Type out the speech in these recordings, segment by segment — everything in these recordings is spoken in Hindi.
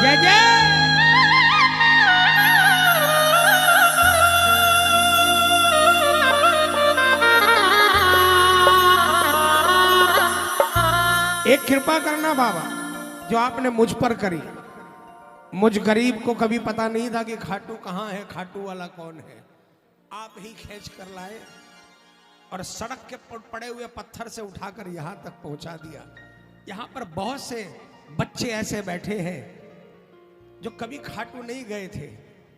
जय जय। एक कृपा करना बाबा जो आपने मुझ पर करी। मुझ गरीब को कभी पता नहीं था कि खाटू कहाँ है, खाटू वाला कौन है। आप ही खींच कर लाए और सड़क के पड़े हुए पत्थर से उठाकर यहाँ तक पहुँचा दिया। यहाँ पर बहुत से बच्चे ऐसे बैठे हैं जो कभी खाटू नहीं गए थे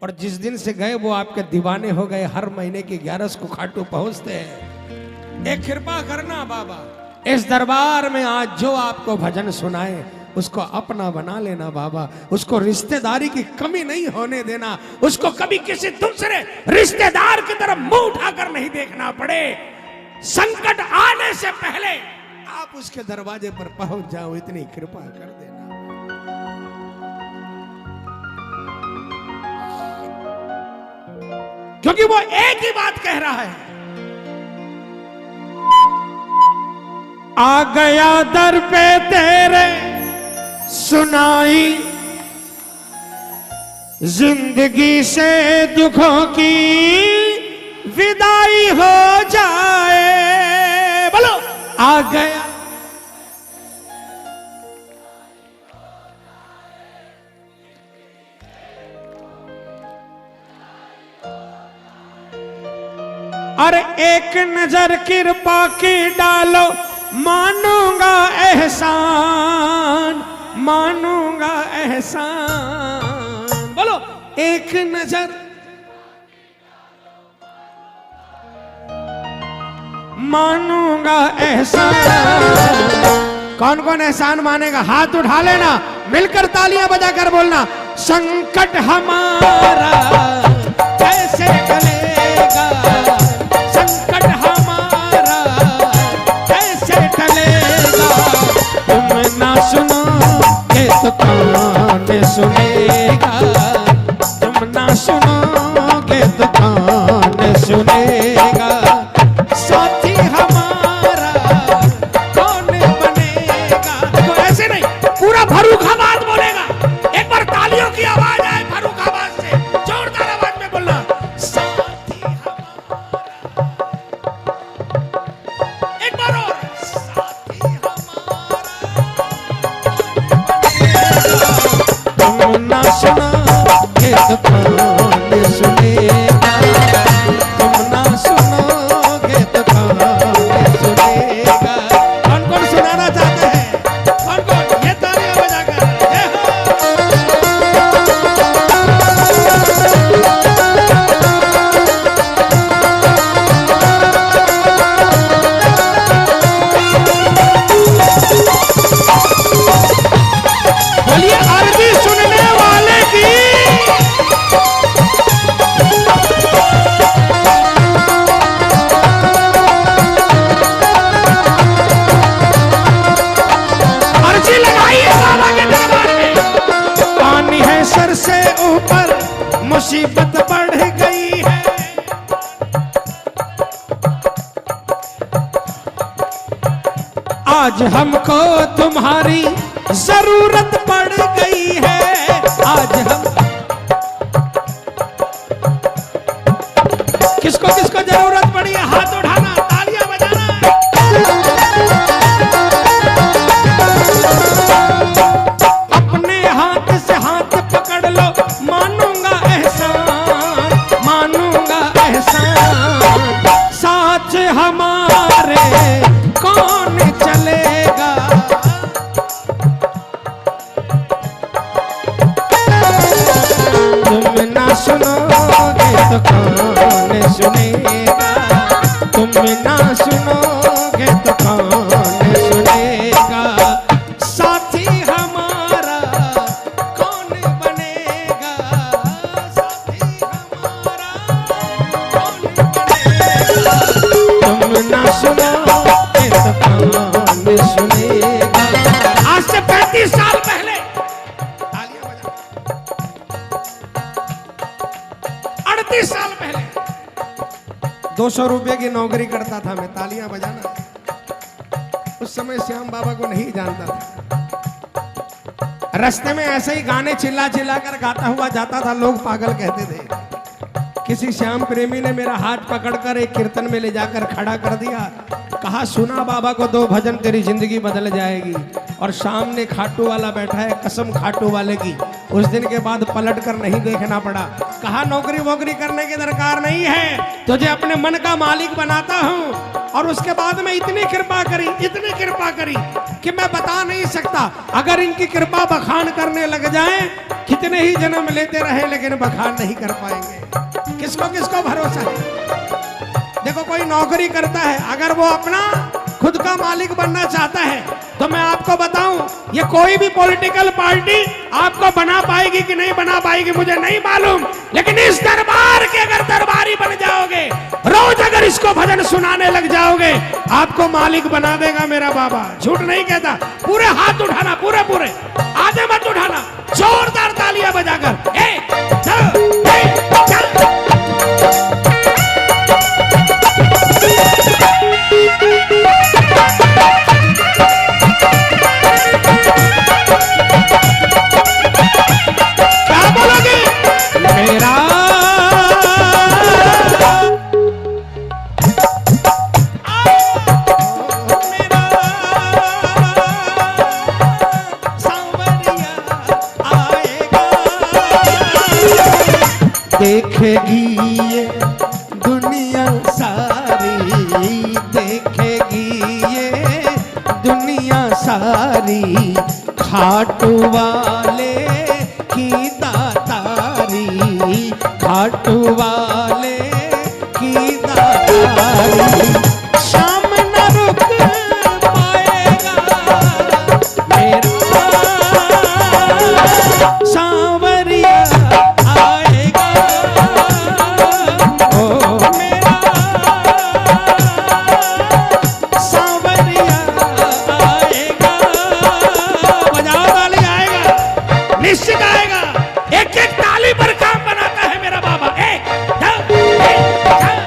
और जिस दिन से गए वो आपके दीवाने हो गए। हर महीने की 11 को खाटू पहुँचते हैं। एक कृपा करना बाबा, इस दरबार में आज जो आपको भजन सुनाए उसको अपना बना लेना बाबा। उसको रिश्तेदारी की कमी नहीं होने देना। उसको कभी किसी दूसरे रिश्तेदार की तरफ मुंह उठाकर नहीं देखना पड़े। संकट आने से पहले आप उसके दरवाजे पर पहुंच जाओ, इतनी कृपा कर देना। क्योंकि वो एक ही बात कह रहा है, आ गया दर पे तेरे सुनाई जिंदगी से दुखों की विदाई हो जाए। बोलो आ गया। अरे एक नजर कृपा की डालो, मानूंगा एहसान, मानूंगा एहसान। बोलो एक नजर मानूंगा एहसान। कौन कौन एहसान मानेगा? हाथ उठा लेना, मिलकर तालियां बजाकर बोलना, संकट हमारा कैसे टलेगा, संकट हमारा कैसे टलेगा। तुम ना सुनोगे तो कौन सुनेगा, तुम ना सुनोगे तो कौन सुनेगा। साथी हमारा कौन बनेगा। देखो ऐसे नहीं, पूरा फर्रुखाबाद बोलेगा। एक बार तालियों की आवाज आए फर्रुखाबाद से, जोरदार आवाज में बोलना, साथी हमारा। एक बार और, साथी हमारा। तुम ना सुनोगे तो कौन सुनेगा, तुम ना सुनोगे तो कौन सुनेगा। कौन कौन सुनाना चाहते हैं? कौन कौन? ये तालियां बजाकर जय हो। बोलिए अर्जी सुनने वाले की। अर्जी लगाइए बाबा के दरबार में। पानी है सर से ऊपर, मुसीबत बढ़ गई है। आज हमको तुम्हारी जरूरत पड़ गई है। आज हम किसको किसको जरूरत पड़ी है? हाथ उठाना, तालियां बजाना। अपने हाथ से हाथ पकड़ लो, मानूंगा एहसान, मानूंगा एहसान। साथ हमारे कौन चलेगा। तुम ना सुनोगे तो कौन सुनेगा, तुम ना सुनोगे तो कौन सुनेगा। साथी हमारा कौन बनेगा, साथी हमारा कौन बनेगा। तुम ना सुनोगे तो कौन सुनेगा। आज से 35 साल पहले, तालियां बजा, 38 साल पहले 200 रुपए की नौकरी करता था मैं। तालियां बजाना। उस समय श्याम बाबा को नहीं जानता था। रास्ते में ऐसे ही गाने चिल्ला चिल्ला कर गाता हुआ जाता था, लोग पागल कहते थे। किसी श्याम प्रेमी ने मेरा हाथ पकड़कर एक कीर्तन में ले जाकर खड़ा कर दिया, कहा सुना बाबा को 2 भजन तेरी जिंदगी बदल जाएगी। और सामने खाटू वाला बैठा है, कसम खाटू वाले की। उस दिन के बाद पलट कर नहीं देखना पड़ा। कहा नौकरी वोकरी करने की दरकार नहीं है, तुझे अपने मन का मालिक बनाता हूँ। और उसके बाद में इतनी कृपा करी कि मैं बता नहीं सकता। अगर इनकी कृपा बखान करने लग जाए, कितने ही जन्म लेते रहे लेकिन बखान नहीं कर पाएंगे। किसको किसको भरोसा है? देखो कोई नौकरी करता है, अगर वो अपना खुद का मालिक बनना चाहता है तो मैं आपको बताऊं, ये कोई भी पॉलिटिकल पार्टी आपको बना पाएगी कि नहीं बना पाएगी मुझे नहीं मालूम, लेकिन इस दरबार के अगर दरबारी बन जाओगे, रोज अगर इसको भजन सुनाने लग जाओगे, आपको मालिक बना देगा मेरा बाबा। झूठ नहीं कहता। पूरे हाथ उठाना, पूरे पूरे, आधे मत उठाना, जोरदार तालियां बजाकर 1 2 3 4। देखेगी ये दुनिया सारी, देखेगी ये दुनिया सारी, खाटू वाले की दातारी, खाटू वाले की दातारी। शाम न रुक पाएगा मेरा सांवरिया आएगा, ओ मेरा सांवरिया आएगा। बजाओ ताली, आएगा, निश्चित आएगा। एक एक ताली पर काम बनाता है मेरा बाबा। 1 2 3 4।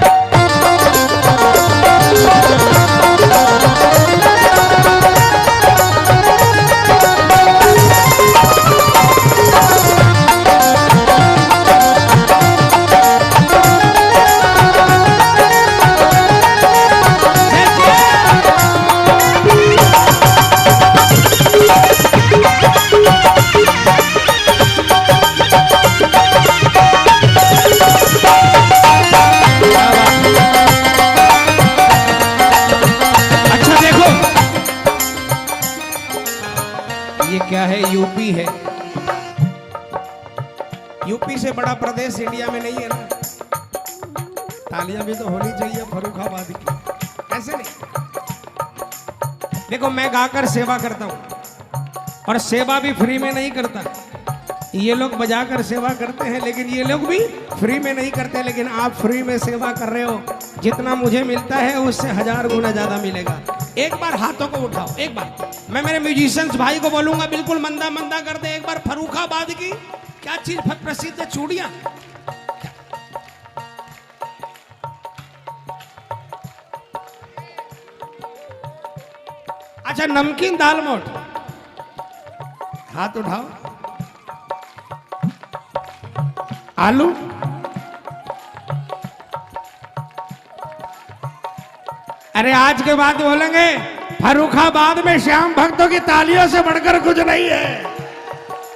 ये क्या है? यूपी है। यूपी से बड़ा प्रदेश इंडिया में नहीं है ना। तालियां भी तो होनी चाहिए फर्रुखाबाद की, ऐसे नहीं। देखो मैं गाकर सेवा करता हूं और सेवा भी फ्री में नहीं करता। ये लोग बजाकर सेवा करते हैं लेकिन ये लोग भी फ्री में नहीं करते, लेकिन आप फ्री में सेवा कर रहे हो। जितना मुझे मिलता है उससे 1000 गुना ज्यादा मिलेगा। एक बार हाथों को उठाओ, एक बार मैं मेरे म्यूजिशियंस भाई को बोलूंगा बिल्कुल मंदा मंदा कर दे। एक बार फर्रुखाबाद की क्या चीज प्रसिद्ध है? चूड़ियां। अच्छा, नमकीन दाल मोठ, हाथ उठाओ। आलू, अरे आज के बाद बोलेंगे फर्रुखाबाद में श्याम भक्तों की तालियों से बढ़कर कुछ नहीं है।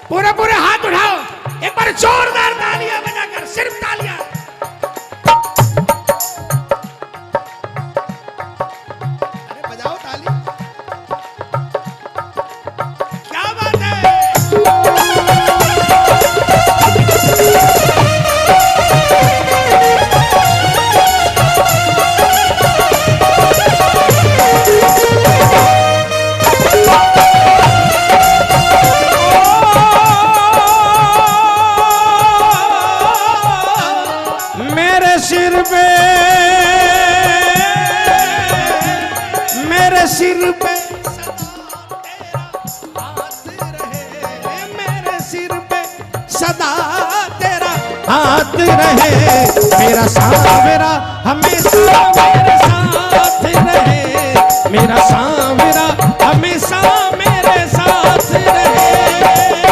पूरे पूरे हाथ उठाओ, एक बार जोरदार तालियां बजाकर, सिर्फ तालियां। अरे बजाओ ताली, क्या बात है। मेरे सिर पे सदा तेरा हाथ रहे, मेरा सांवरा हमेशा मेरे साथ रहे, मेरा सांवरा हमेशा मेरे साथ रहे।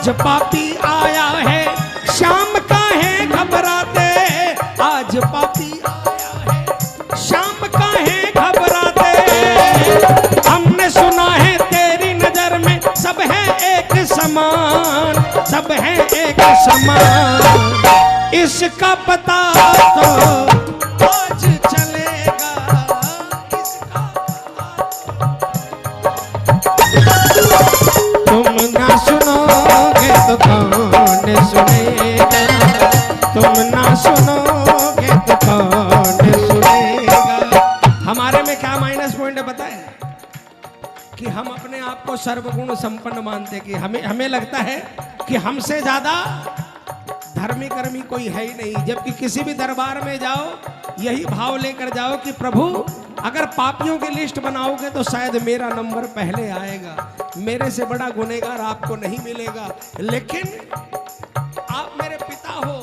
आज पापी आया है शाम का है घबराते, आज पापी आया है शाम का है घबराते। हमने सुना है तेरी नजर में सब है एक समान, सब है एक समान। इसका पता तो आज चलेगा, इसका तुम ना सुनोगे तो कौन सुनेगा, तुम ना सुनोगे तो कौन सुनेगा। हमारे में क्या माइनस पॉइंट है पता है? कि हम अपने आप को सर्वगुण संपन्न मानते, कि हमें लगता है कि हमसे ज्यादा धर्मी कर्मी कोई है ही नहीं। जबकि किसी भी दरबार में जाओ यही भाव लेकर जाओ कि प्रभु अगर पापियों की लिस्ट बनाओगे तो शायद मेरा नंबर पहले आएगा, मेरे से बड़ा गुनहगार आपको नहीं मिलेगा। लेकिन आप मेरे पिता हो,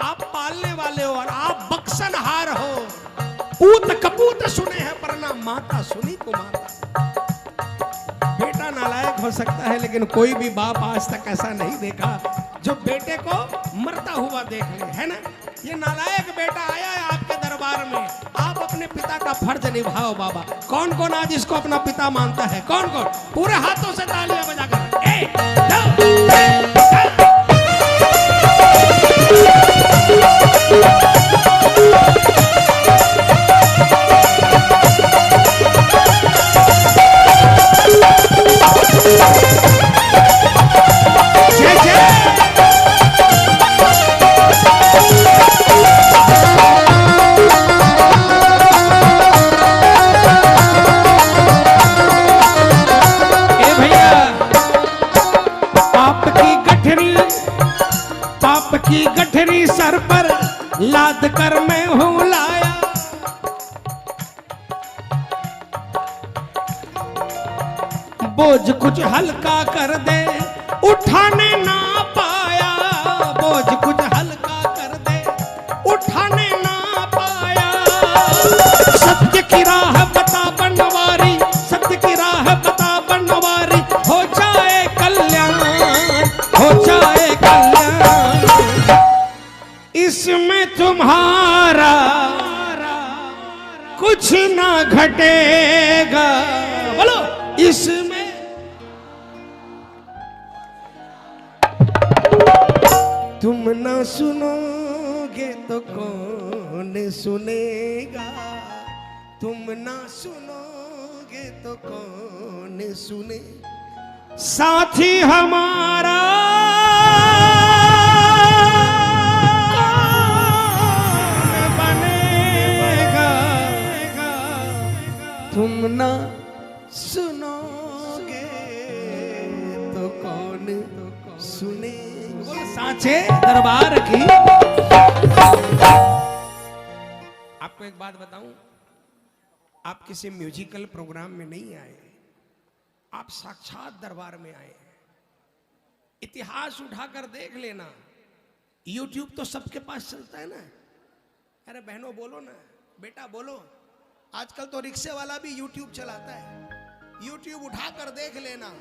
आप पालने वाले हो और आप बख्शनहार हो। पूत कपूत सुने हैं पर ना माता सुनी को माता। बेटा नालायक हो सकता है लेकिन कोई भी बाप आज तक ऐसा नहीं देखा जो बेटे को मरता हुआ देख ले, है ना? ये नालायक बेटा आया है आपके दरबार में, आप अपने पिता का फर्ज निभाओ बाबा। कौन कौन आज इसको अपना पिता मानता है? कौन कौन? पूरे हाथों से तालियां बजाकर 1 2 जय जय। पाप की गठरी सर पर लाद कर मैं हूँ लाया, बोझ कुछ हल्का कर दे उठाने ना पाया, बोझ कुछ हल्का कर दे उठाने ना पाया। सत्य की राह बता बनवारी, सत्य की राह बता बनवारी, हो जाए कल्याण, हो जाए कल्याण। इसमें तुम्हारा कुछ ना घटेगा, बोलो इसमें तुम ना सुनोगे तो कौन सुनेगा, तुम ना सुनोगे तो कौन सुने। साथी हमारा कौन बनेगा, तुम ना सुनोगे तो कौन सुने। सांचे दरबार की। आपको एक बात बताऊं, आप किसी म्यूजिकल प्रोग्राम में नहीं आए, आप साक्षात दरबार में आए। इतिहास उठाकर देख लेना, YouTube तो सबके पास चलता है ना। अरे बहनों बोलो ना, बेटा बोलो, आजकल तो रिक्शे वाला भी YouTube चलाता है। YouTube उठाकर देख लेना,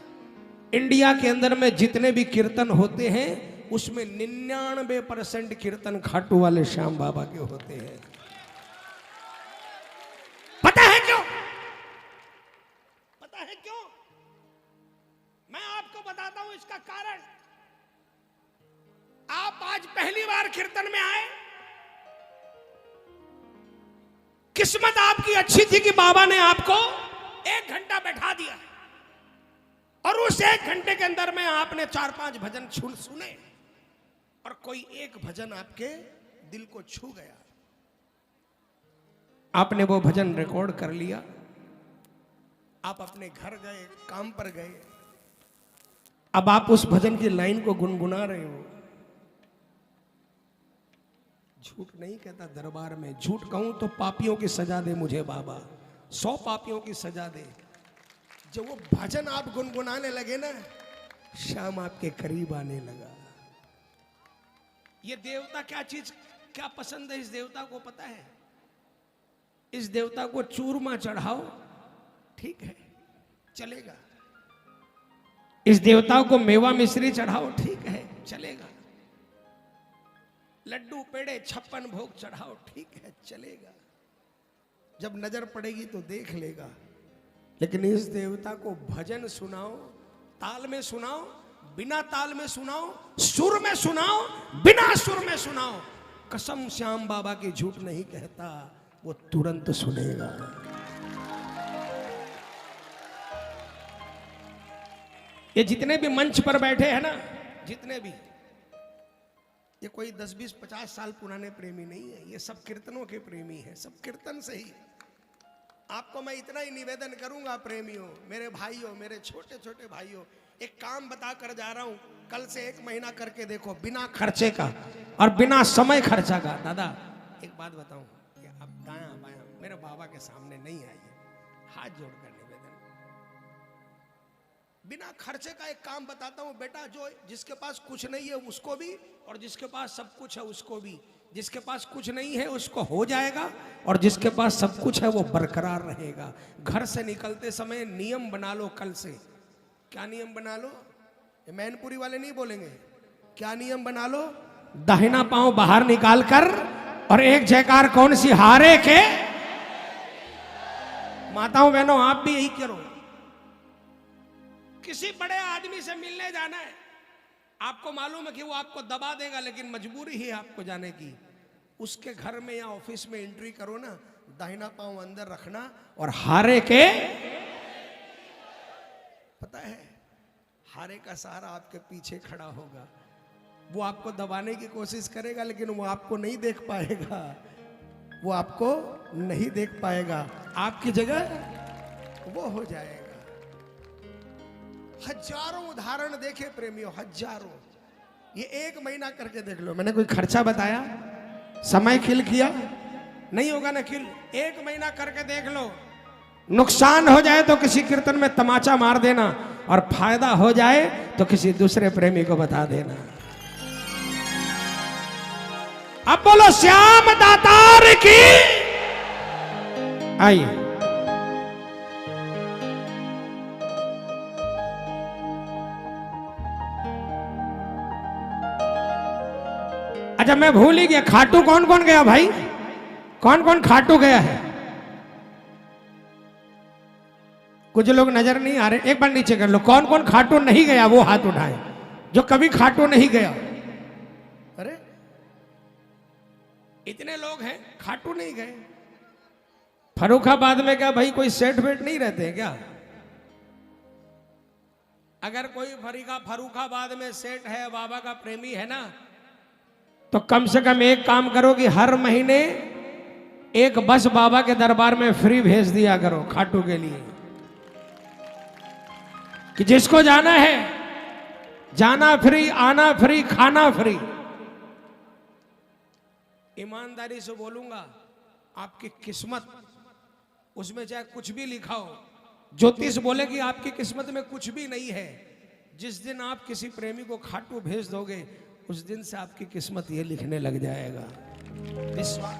इंडिया के अंदर में जितने भी कीर्तन होते हैं उसमें 99% कीर्तन खाटू वाले श्याम बाबा के होते हैं। पता है क्यों? पता है क्यों? मैं आपको बताता हूं इसका कारण। आप आज पहली बार कीर्तन में आए, किस्मत आपकी अच्छी थी कि बाबा ने आपको 1 घंटा बैठा दिया और उस 1 घंटे के अंदर में आपने 4-5 भजन सुने और कोई एक भजन आपके दिल को छू गया। आपने वो भजन रिकॉर्ड कर लिया, आप अपने घर गए, काम पर गए, अब आप उस भजन की लाइन को गुनगुना रहे हो। झूठ नहीं कहता दरबार में, झूठ कहूं तो पापियों की सजा दे मुझे बाबा, 100 पापियों की सजा दे। जब वो भजन आप गुनगुनाने लगे ना, श्याम आपके करीब आने लगा। ये देवता क्या चीज, क्या पसंद है इस देवता को पता है? इस देवता को चूरमा चढ़ाओ ठीक है चलेगा, इस देवता को मेवा मिश्री चढ़ाओ ठीक है, चलेगा। लड्डू पेड़े 56 भोग चढ़ाओ, ठीक है चलेगा। जब नजर पड़ेगी तो देख लेगा। लेकिन इस देवता को भजन सुनाओ, ताल में सुनाओ, बिना ताल में सुनाओ, सुर में सुनाओ, बिना सुर में सुनाओ, कसम श्याम बाबा की झूठ नहीं कहता, वो तुरंत सुनेगा। ये जितने भी मंच पर बैठे हैं ना, जितने भी, ये कोई 10, 20, 50 साल पुराने प्रेमी नहीं है, ये सब कीर्तनों के प्रेमी हैं, सब कीर्तन से ही। आपको मैं इतना ही निवेदन करूंगा प्रेमियों, मेरे भाइयों, मेरे छोटे छोटे भाइयों, एक काम बता कर जा रहा हूं, कल से 1 महीना करके देखो, बिना खर्चे का और बिना समय खर्चा का। दादा एक बात बताऊं, आप दायां बायां मेरे बाबा के सामने नहीं आइए, हाथ जोड़कर निवेदन, बिना खर्चे का एक काम बताता हूं बेटा, जो जिसके पास कुछ नहीं है उसको भी, और जिसके पास सब कुछ है उसको भी। जिसके पास कुछ नहीं है उसको हो जाएगा, और जिसके पास सब कुछ है वो बरकरार रहेगा। घर से निकलते समय नियम बना लो कल से। क्या नियम बना लो? ये मैनपुरी वाले नहीं बोलेंगे। क्या नियम बना लो? दाहिना पांव बाहर निकाल कर, और एक जयकार कौन सी? हारे के। माताओं बहनों आप भी यही करो। किसी बड़े आदमी से मिलने जाना है, आपको मालूम है कि वो आपको दबा देगा, लेकिन मजबूरी ही आपको जाने की। उसके घर में या ऑफिस में एंट्री करो ना, दाहिना पांव अंदर रखना और हारे के, पता है हारे का सहारा आपके पीछे खड़ा होगा। वो आपको दबाने की कोशिश करेगा, लेकिन वो आपको नहीं देख पाएगा, वो आपको नहीं देख पाएगा, आपकी जगह वो हो जाएगा। हजारों उदाहरण देखे प्रेमियों, हजारों। ये 1 महीना करके देख लो। मैंने कोई खर्चा बताया? समय खिल किया? नहीं होगा ना खिल। 1 महीना करके देख लो। नुकसान हो जाए तो किसी कीर्तन में तमाचा मार देना, और फायदा हो जाए तो किसी दूसरे प्रेमी को बता देना। अब बोलो श्याम दातार की। आइए अच्छा, मैं भूल ही गया, खाटू कौन कौन गया भाई? कौन कौन खाटू गया है? कुछ लोग नजर नहीं आ रहे, एक बार नीचे कर लो। कौन कौन खाटू नहीं गया वो हाथ उठाए, जो कभी खाटू नहीं गया। अरे इतने लोग हैं खाटू नहीं गए। फर्रुखाबाद में क्या भाई कोई सेठ वेठ नहीं रहते हैं क्या? अगर कोई फर्रुखाबाद में सेठ है, बाबा का प्रेमी है ना, तो कम से कम एक काम करो कि हर महीने एक बस बाबा के दरबार में फ्री भेज दिया करो खाटू के लिए, कि जिसको जाना है जाना फ्री, आना फ्री, खाना फ्री। ईमानदारी से बोलूंगा, आपकी किस्मत उसमें चाहे कुछ भी लिखा हो, ज्योतिष बोले कि आपकी किस्मत में कुछ भी नहीं है, जिस दिन आप किसी प्रेमी को खाटू भेज दोगे उस दिन से आपकी किस्मत ये लिखने लग जाएगा। विश्वास।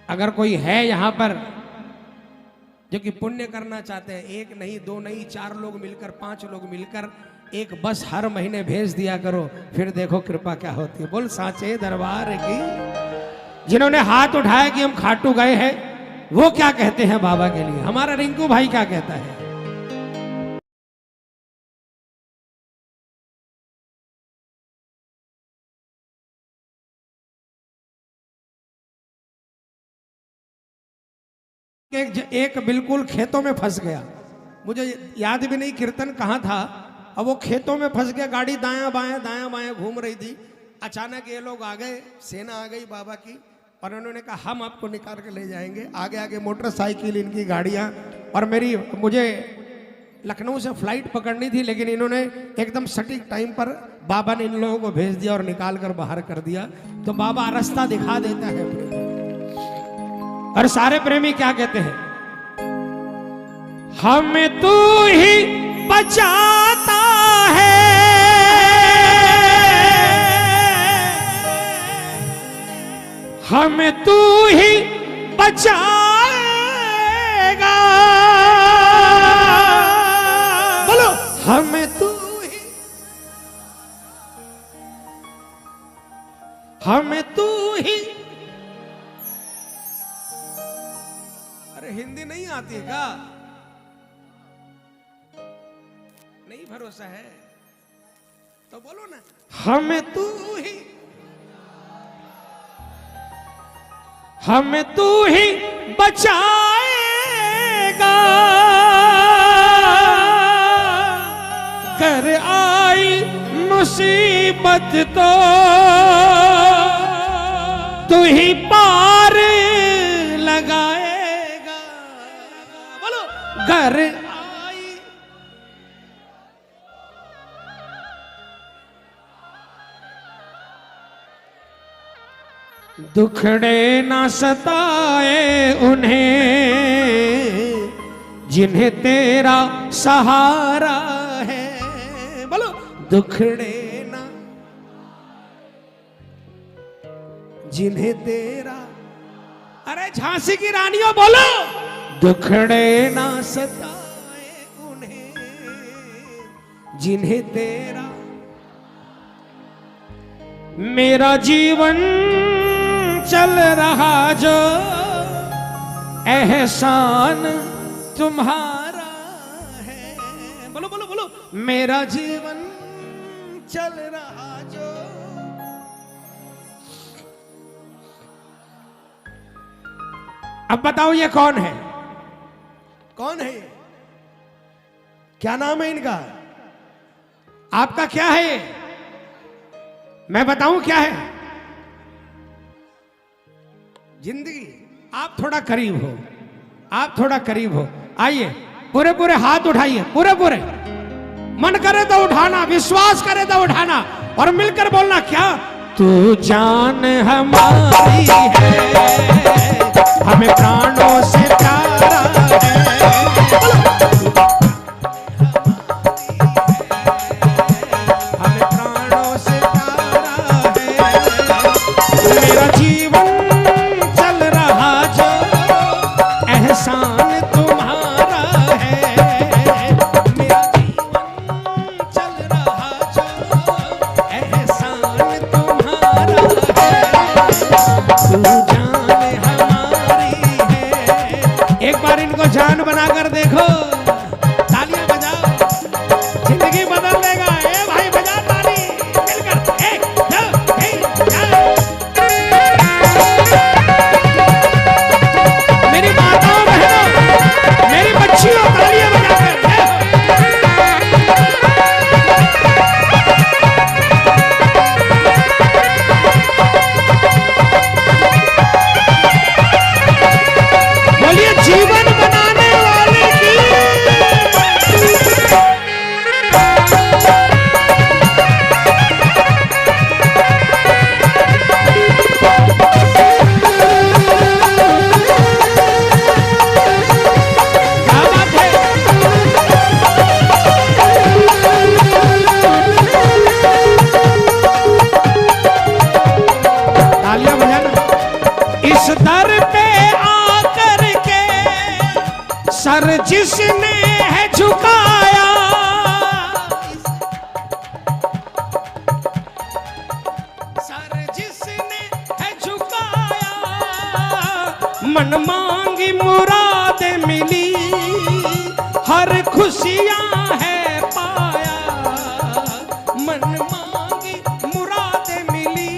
अगर कोई है यहां पर जो कि पुण्य करना चाहते हैं, 1 नहीं 2 नहीं 4 लोग मिलकर, 5 लोग मिलकर एक बस हर महीने भेज दिया करो, फिर देखो कृपा क्या होती है। बोल साचे दरबार की। जिन्होंने हाथ उठाया कि हम खाटू गए हैं, वो क्या कहते हैं बाबा के लिए? हमारा रिंकू भाई क्या कहता है? एक बिल्कुल खेतों में फंस गया, मुझे याद भी नहीं कीर्तन कहाँ था। अब वो खेतों में फंस गया, गाड़ी दायां बायां घूम रही थी। अचानक ये लोग आ गए, सेना आ गई बाबा की, और उन्होंने कहा हम आपको निकाल के ले जाएंगे। आगे आगे मोटरसाइकिल, इनकी गाड़ियाँ, और मुझे लखनऊ से फ्लाइट पकड़नी थी, लेकिन इन्होंने एकदम सटीक टाइम पर बाबा ने इन लोगों को भेज दिया और निकाल कर बाहर कर दिया। तो बाबा रास्ता दिखा देता है। और सारे प्रेमी क्या कहते हैं? हमें तू ही बचाता है, हमें तू ही बचाएगा। बोलो हमें तू ही आती है क्या? नहीं भरोसा है तो बोलो ना। हमें तू ही बचाएगा, कर आई मुसीबत तो तू ही पार लगाएगा। बोलो घर आई। दुखड़े ना सताए उन्हें जिन्हें तेरा सहारा है। बोलो दुखड़े ना, जिन्हें तेरा, अरे झांसी की रानियों बोलो, दुखड़े ना सताए उन्हें जिन्हें तेरा। मेरा जीवन चल रहा जो एहसान तुम्हारा है। बोलो बोलो बोलो, मेरा जीवन चल रहा जो। अब बताओ ये कौन है? कौन है ये? क्या नाम है इनका? आपका क्या है ये? मैं बताऊं क्या है? जिंदगी। आप थोड़ा करीब हो, आप थोड़ा करीब हो। आइए पूरे पूरे हाथ उठाइए, पूरे पूरे। मन करे तो उठाना, विश्वास करे तो उठाना और मिलकर बोलना क्या? तू जान हमारी है, हमें प्राणों से प्यारा है। हमें प्राणों से प्यारा है। मेरा जीवन चल रहा जो एहसान तुम्हारा है। मेरा जीवन चल रहा जो एहसान तुम्हारा है। तू जान हमारी है। एक बार इनको जान बनाकर देखो, तालियां बजाओ, जिंदगी बदल देगा। ए भाई बजा ताली मिलकर, 1 2 3 4। मेरी माताओं बहनों, मेरी बच्चियों, तालियां बजाकर। बोलिए जीवन बनाने वाले की। क्या बात है? तालियां बजाना। इस दर पे आकर के सर जिसने है झुकाया, सर जिसने है झुकाया, मन मांगी मुरादें मिली, हर खुशियां है पाया। मन मांगी मुरादें मिली,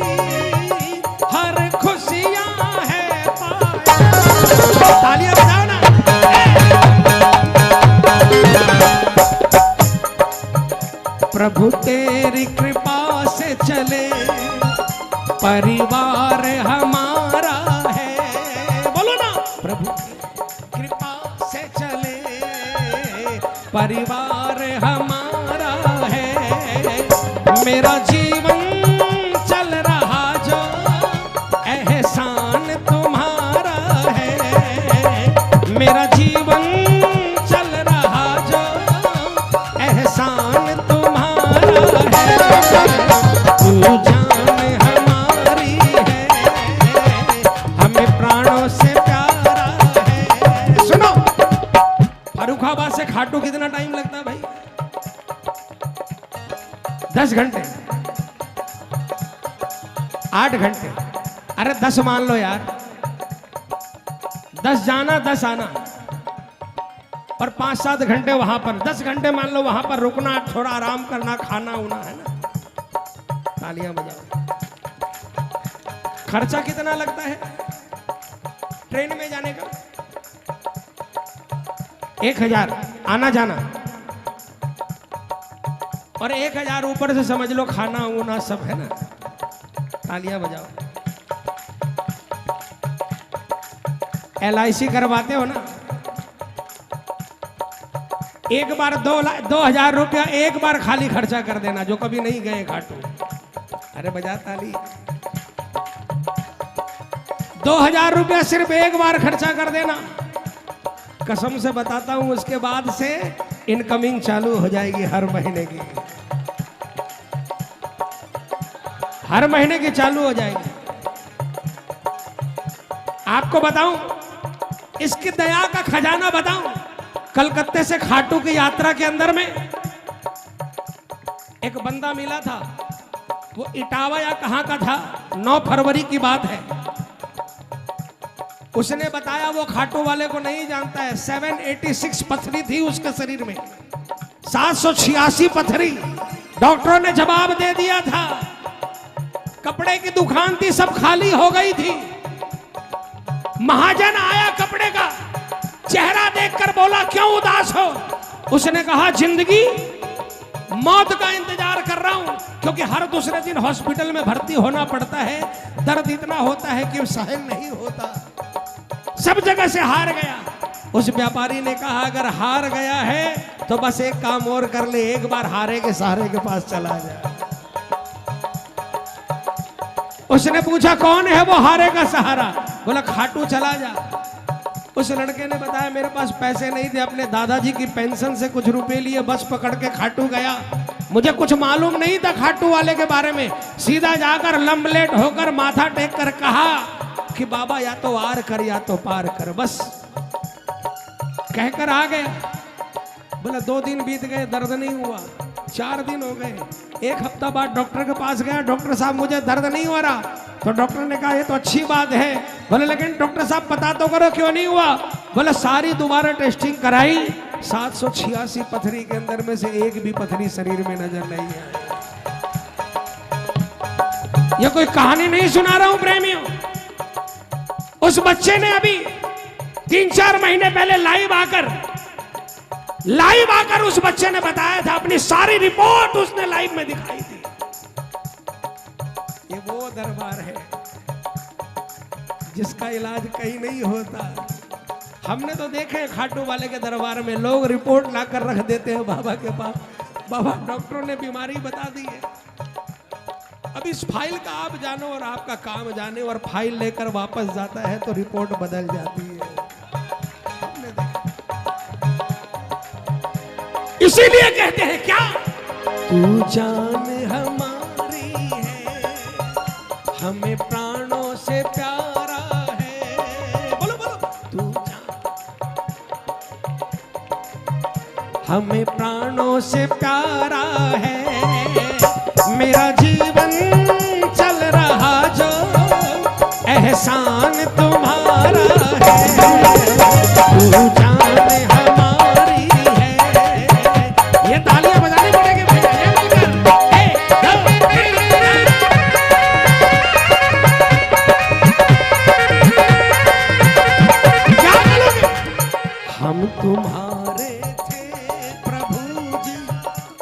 हर खुशियां है पाया। तालियां बजाओ ना। प्रभु तेरी कृपा से चले, परिवार हमारा है। बोलो ना, प्रभु कृपा से चले, परिवार हमारा है। मेरा जीवन चल रहा जो एहसान तुम्हारा है। मेरा जीवन चल रहा जो एहसान तुम्हारा है। तू जान हमारी है, हमें प्राणों से प्यारा है। सुनो, फर्रुखाबाद से खाटू कितना टाइम लगता है भाई? 10 घंटे, 8 घंटे। अरे 10 मान लो यार, 10 जाना 10 आना। और 5-7 घंटे वहां पर, 10 घंटे मान लो वहां पर रुकना, थोड़ा आराम करना, खाना उना है ना। तालियां बजाओ। खर्चा कितना लगता है ट्रेन में जाने का? 1000 आना जाना, और 1000 ऊपर से समझ लो खाना ऊना सब है ना। तालियां बजाओ। LIC करवाते हो ना, एक बार 2000 रुपया एक बार खाली खर्चा कर देना, जो कभी नहीं गए खाटू। अरे बजा ताली। 2000 रुपया सिर्फ एक बार खर्चा कर देना, कसम से बताता हूं, उसके बाद से इनकमिंग चालू हो जाएगी हर महीने की, हर महीने की चालू हो जाएगी। आपको बताऊं, इसकी दया का खजाना बताऊं, कलकत्ते से खाटू की यात्रा के अंदर में एक बंदा मिला था, वो इटावा या कहां का था, 9 फरवरी की बात है। उसने बताया वो खाटू वाले को नहीं जानता है, 786 पथरी थी उसके शरीर में, 786 पथरी। डॉक्टरों ने जवाब दे दिया था, कपड़े की दुकान थी सब खाली हो गई थी। महाजन आया कपड़े का, चेहरा देखकर बोला क्यों उदास हो? उसने कहा जिंदगी मौत का इंतजार कर रहा हूं, क्योंकि हर दूसरे दिन हॉस्पिटल में भर्ती होना पड़ता है, दर्द इतना होता है कि सहन नहीं होता। सब जगह से हार गया। उस व्यापारी ने कहा अगर हार गया है तो बस एक काम और कर ले, एक बार हारे के सहारे के पास चला जाए। उसने पूछा कौन है वो हारे का सहारा? बोला खाटू चला जा। उस लड़के ने बताया मेरे पास पैसे नहीं थे, अपने दादाजी की पेंशन से कुछ रुपए लिए बस पकड़ के खाटू गया। मुझे कुछ मालूम नहीं था खाटू वाले के बारे में। सीधा जाकर लंबलेट होकर माथा टेक कर कहा कि बाबा या तो आर कर या तो पार कर, बस कहकर आ गया। बोला 2 दिन बीत गए, दर्द नहीं हुआ। 4 दिन हो गए, 1 हफ्ता बाद डॉक्टर के पास गया, डॉक्टर साहब मुझे दर्द नहीं हो रहा। तो डॉक्टर ने कहा ये तो अच्छी बात है। बोले लेकिन डॉक्टर साहब पता तो करो क्यों नहीं हुआ? बोले सारी दोबारा टेस्टिंग कराई, 786 पथरी के अंदर में से एक भी पथरी शरीर में नजर नहीं आई। ये कोई कहानी नहीं सुना रहा हूं प्रेमियों। उस बच्चे ने अभी 3-4 महीने पहले लाइव आकर उस बच्चे ने बताया था, अपनी सारी रिपोर्ट उसने लाइव में दिखाई थी। ये वो दरबार है जिसका इलाज कहीं नहीं होता। हमने तो देखे खाटू वाले के दरबार में लोग रिपोर्ट लाकर रख देते हैं बाबा के पास, बाबा डॉक्टरों ने बीमारी बता दी है। अब इस फाइल का आप जानो और आपका काम जाने, और फाइल लेकर वापस जाता है तो रिपोर्ट बदल जाती है। इसीलिए कहते हैं क्या, तू जान हमारी है, हमें प्राणों से प्यारा है। बोलो बोलो, तू जान हमें प्राणों से प्यारा है, मेरा जीवन चल रहा जो एहसान तुम्हारा है, तू जान हमारी है। ये तालियां बजानी पड़ेगी भैया, ये मिलकर क्या बोलोगे? हम तुम्हारे थे प्रभु जी,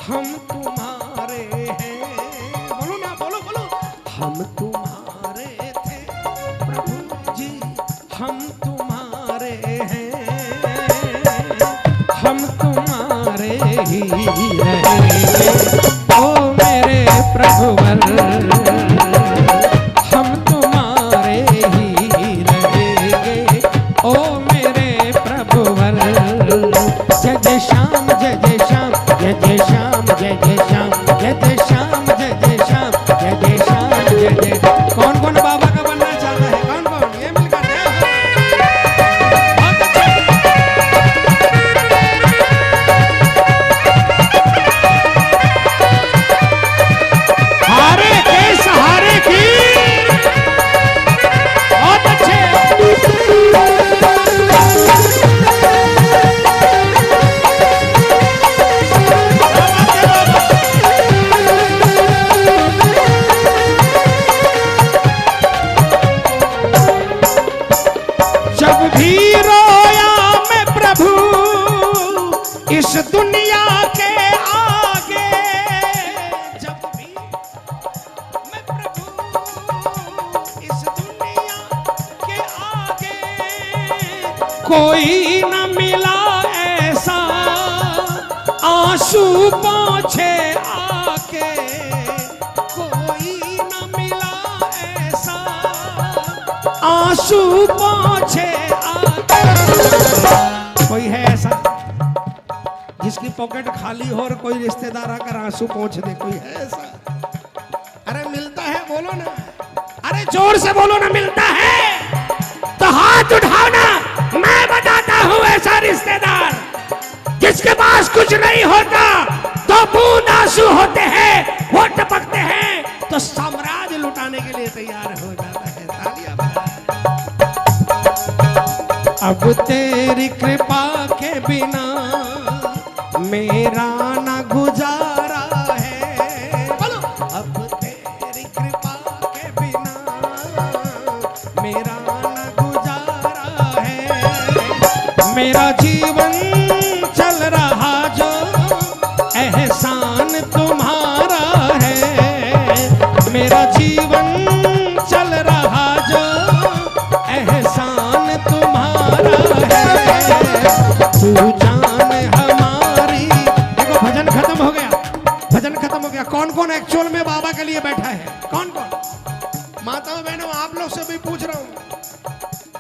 हम तुम्हारे हैं। बोलो ना, बोलो बोलो, हम तुम्हारे थे प्रभु जी, हम तुम्हारे हैं, हम तुम्हारे ही रहेंगे ओ मेरे प्रभुवर, हम तुम्हारे ही रहेंगे ओ मेरे प्रभुवर। जय जय श्याम, जय जय श्याम, जय जय श्याम, जय जय श्याम, जय जय श्याम, जय जय श्याम, जय जय श्याम, जय जय। कौन कौन बाबा का बनना चाहता है? कौन कौन? ये मिलकर बहुत अच्छा। हारे के सहारे की बहुत अच्छे। कोई न मिला ऐसा आंसू पोंछे आके, कोई न मिला ऐसा आंसू पोंछे आके। कोई है ऐसा जिसकी पॉकेट खाली हो और कोई रिश्तेदार आकर आंसू पोंछ दे? कोई है ऐसा? अरे मिलता है, बोलो ना। अरे जोर से बोलो ना, मिलता है तो हाथ उठाओ ना। मैं बताता हूं ऐसा रिश्तेदार जिसके पास कुछ नहीं होता, तो बूंद आंसू होते हैं, वो टपकते हैं तो साम्राज्य लुटाने के लिए तैयार हो जाता है। तालियां बजाओ। अब तेरी कृपा के बिना मेरा न गुजारा है। बोलो, अब तेरी कृपा के बिना मेरा न गुजारा है। मेरा जीवन चल रहा जो एहसान तुम्हारा है। मेरा जीवन चल रहा जो एहसान तुम्हारा है। तू जान हमारी। देखो भजन खत्म हो गया, भजन खत्म हो गया। कौन कौन एक्चुअल में बाबा के लिए बैठा है? कौन कौन? माताओं बहनों, आप लोग से भी पूछ रहा हूं,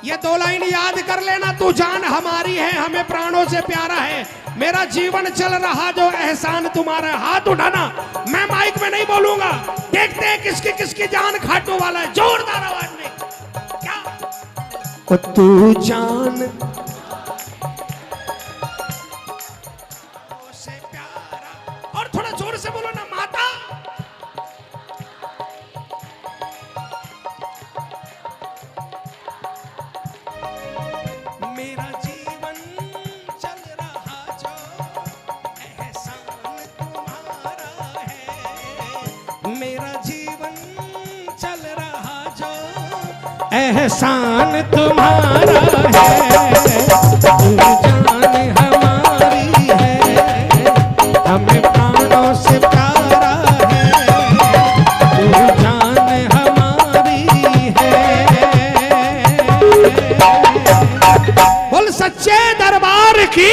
ये 2 लाइन याद कर लेना। तू जान हमारी है, हमें प्राणों से प्यारा है, मेरा जीवन चल रहा जो एहसान तुम्हारा। हाथ उठाना, मैं माइक में नहीं बोलूंगा। देखते हैं किसकी किसकी जान खाटू वाला है। जोरदार आवाज में क्या? तू जान से प्यारा। और थोड़ा जोर से बोलो ना, माता। मेरा जीवन चल रहा जो एहसान तुम्हारा है। मेरा जीवन चल रहा जो एहसान तुम्हारा है। तू जान हमारी है, हमें प्राणों से प्यारा है। तू जान हमारी है। बोल सच्चे दरबार की,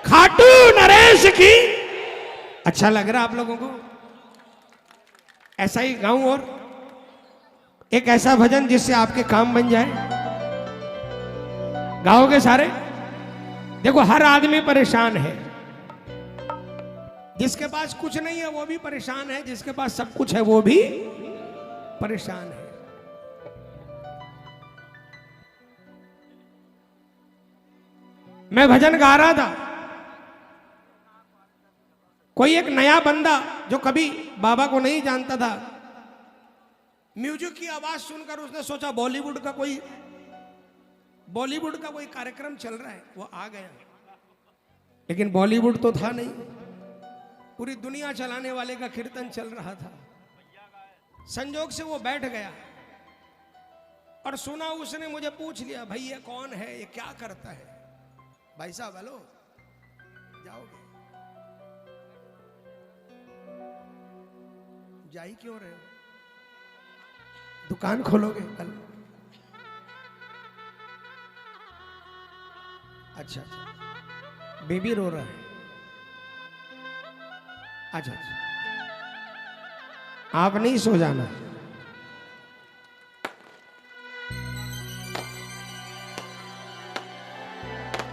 खाटू नरेश की। अच्छा लग रहा आप लोगों को? ऐसा ही गाऊं और एक ऐसा भजन जिससे आपके काम बन जाए। गाओगे सारे? देखो हर आदमी परेशान है। जिसके पास कुछ नहीं है वो भी परेशान है, जिसके पास सब कुछ है वो भी परेशान है। मैं भजन गा रहा था, कोई एक नया बंदा जो कभी बाबा को नहीं जानता था, म्यूजिक की आवाज सुनकर उसने सोचा बॉलीवुड का कोई कार्यक्रम चल रहा है, वो आ गया। लेकिन बॉलीवुड तो था नहीं, पूरी दुनिया चलाने वाले का कीर्तन चल रहा था। संजोग से वो बैठ गया और सुना, उसने मुझे पूछ लिया, भाई ये कौन है, ये क्या करता है? भाई साहब हेलो, जाओगे? जा ही क्यों रहे हो? दुकान खोलोगे कल? अच्छा अच्छा, बेबी रो रहा है। अच्छा अच्छा, आप नहीं सो जाना।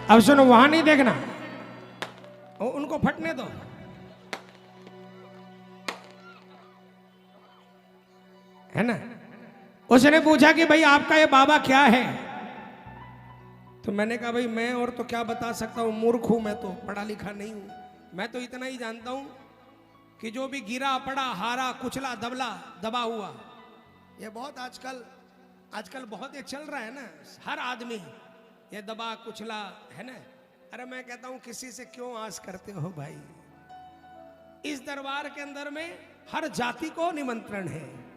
अब सुनो, वहां नहीं देखना, उनको फटने दो। है ना? उसने पूछा कि भाई आपका ये बाबा क्या है? तो मैंने कहा भाई मैं और तो क्या बता सकता हूँ, मूर्ख हूं मैं, तो पढ़ा लिखा नहीं हूं। मैं तो इतना ही जानता हूं कि जो भी गिरा पड़ा, हारा, कुचला, दबा हुआ, ये बहुत आजकल बहुत ये चल रहा है ना, हर आदमी ये दबा कुचला, है ना? अरे मैं कहता हूं किसी से क्यों आस करते हो भाई? इस दरबार के अंदर में हर जाति को निमंत्रण है।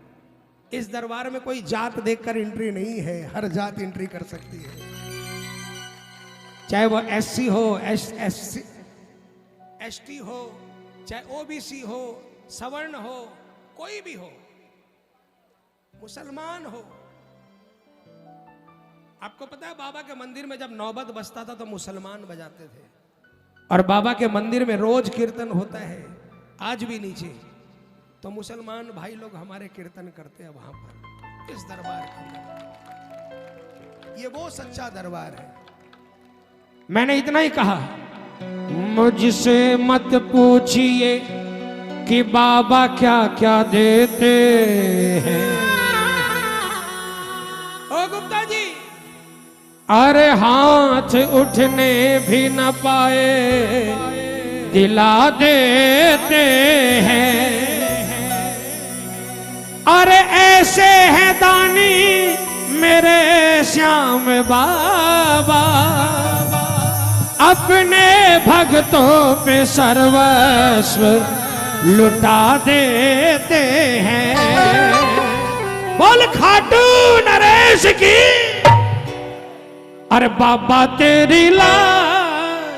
इस दरबार में कोई जात देखकर एंट्री नहीं है, हर जात एंट्री कर सकती है, चाहे वो एससी हो, एसटी हो, चाहे ओबीसी हो, सवर्ण हो, कोई भी हो, मुसलमान हो। आपको पता है बाबा के मंदिर में जब नौबत बजता था तो मुसलमान बजाते थे, और बाबा के मंदिर में रोज कीर्तन होता है आज भी नीचे, तो मुसलमान भाई लोग हमारे कीर्तन करते हैं वहां पर इस दरबार के अंदर। ये वो सच्चा दरबार है। मैंने इतना ही कहा, मुझसे मत पूछिए कि बाबा क्या क्या देते हैं। ओ गुप्ता जी, अरे हाथ उठने भी न पाए दिला देते हैं। अरे ऐसे हैं दानी मेरे श्याम बाबा, अपने भक्तों पे सर्वस्व लुटा देते हैं। बोल खाटू नरेश की, अरे बाबा तेरी लाज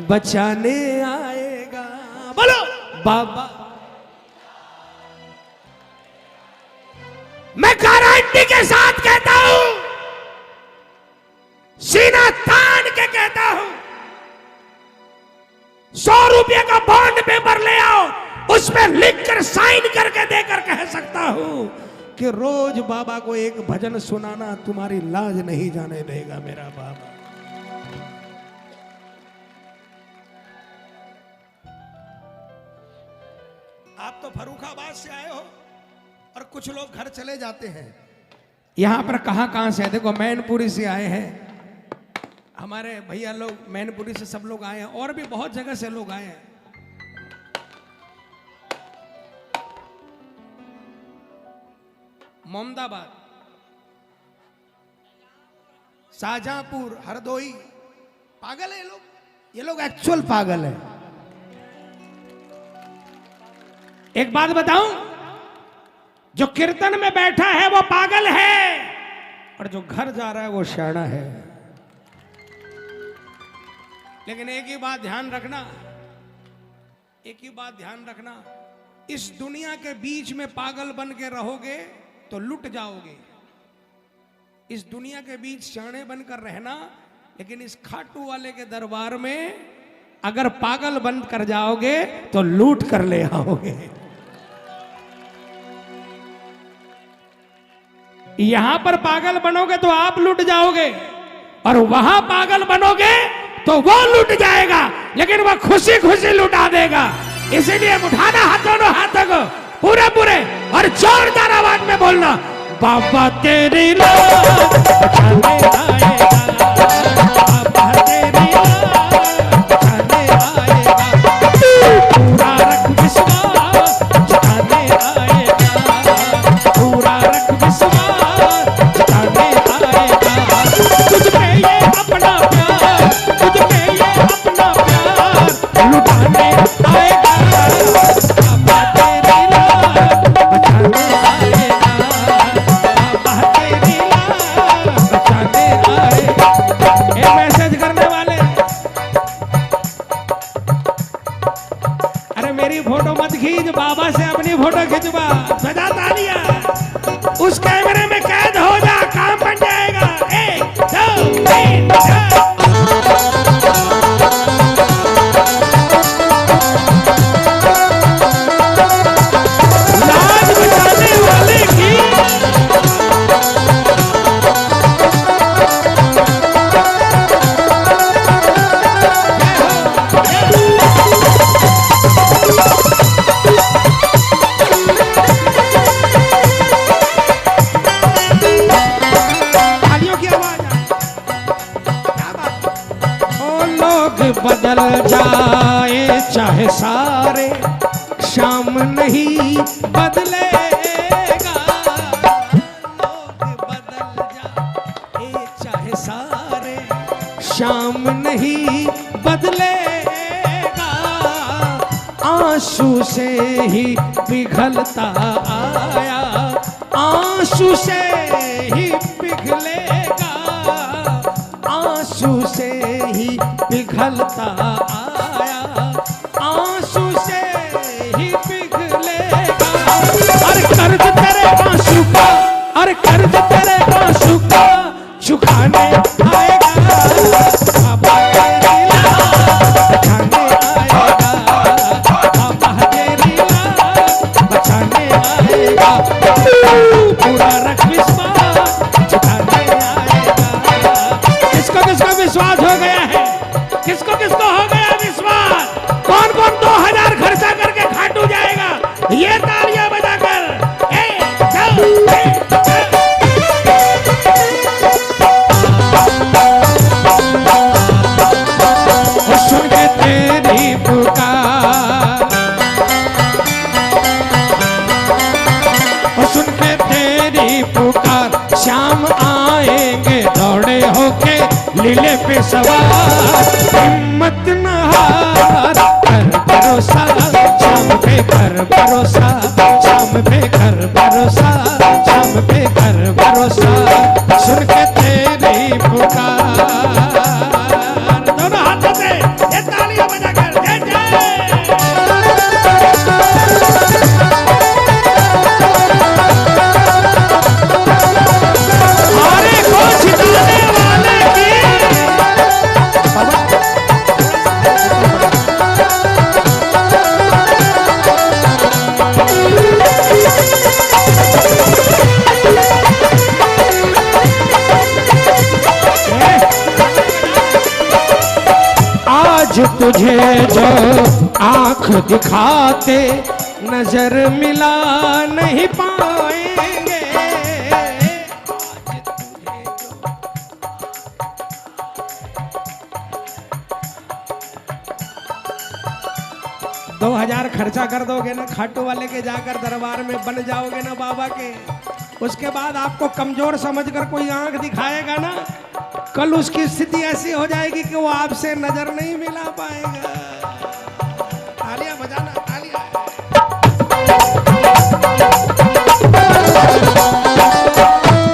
बचाने आएगा। बोलो बाबा। मैं गारंटी के साथ कहता हूं, सीना तान के कहता हूं, 100 रुपये का बॉन्ड पेपर ले आओ, उसमें लिखकर साइन करके देकर कह सकता हूं कि रोज बाबा को एक भजन सुनाना तुम्हारी लाज नहीं जाने देगा मेरा बाबा। आप तो फर्रुखाबाद से आए हो और कुछ लोग घर चले जाते हैं। यहां पर कहां से है, देखो मैनपुरी से आए हैं हमारे भैया लोग, मैनपुरी से सब लोग आए हैं, और भी बहुत जगह से लोग आए हैं। मोहम्मदाबाद, शाहजहांपुर, हरदोई। पागल है ये लोग एक्चुअल पागल है। एक बात बताऊं, जो कीर्तन में बैठा है वो पागल है, और जो घर जा रहा है वो शाना है। लेकिन एक ही बात ध्यान रखना, एक ही बात ध्यान रखना, इस दुनिया के बीच में पागल बन के रहोगे तो लुट जाओगे। इस दुनिया के बीच शाणे बनकर रहना, लेकिन इस खाटू वाले के दरबार में अगर पागल बन कर जाओगे तो लूट कर ले आओगे। यहां पर पागल बनोगे तो आप लूट जाओगे, और वहां पागल बनोगे तो वो लूट जाएगा, लेकिन वो खुशी खुशी लुटा देगा। इसीलिए उठाना हाथ, दोनों हाथों को पूरे पूरे और जोरदार आवाज में बोलना, बाबा तेरी लाज बचाने आएगा, बाबा तेरी लाज बचाने आएगा, पूरा रख विश्वास जताने आएगा, पूरा रख विश्वास जताने आएगा। तुझ पे ये अपना प्यार, तुझ पे ये अपना प्यार लुटाने आएगा, बाबा तेरी लाज बचाने आएगा, बाबा तेरी लाज बचाने आएगा। ये मैसेज करने वाले, अरे मेरी फोटो मत खींच, बाबा से अपनी फोटो खिंचवा, बजा तालियां, उस कैमरे में कैद हो जा, काम बन जाएगा। 1 2 3 4। लाज बचाने वाले की तालियों की आवाज आए। क्या बात, ओ लोग बदल जाए चाहे सारे, शाम नहीं बदलेगा। लोग बदल जाए चाहे सारे, शाम नहीं बदलेगा। आंसू से ही पिघलता आया, आंसू से ही पिघलेगा, आंसू से ही पिघलता आया, आंसू से ही पिघलेगा। अरे कर्ज तेरे आंसू का, अरे कर्ज तेरे आंसू का सवार, हिम्मत न हार, कर भरोसा शाम पे, कर भरोसा शाम पे, कर भरोसा शाम पे, कर भरोसा सुन के तेरी पुकार। दोनों हाथों से ये तालियां बजाकर जय जय। हारे को जिताने वाले की आज तुझे जो आंख दिखाते नजर मिला नहीं पाएंगे। आज तुझे जो 2000 खर्चा कर दोगे ना खाटू वाले के, जाकर दरबार में बन जाओगे ना बाबा के, उसके बाद आपको कमजोर समझकर कोई आंख दिखाएगा ना, कल उसकी स्थिति ऐसी हो जाएगी कि वो आपसे नजर नहीं मिला पाएगा। तालियां बजाना, तालियां।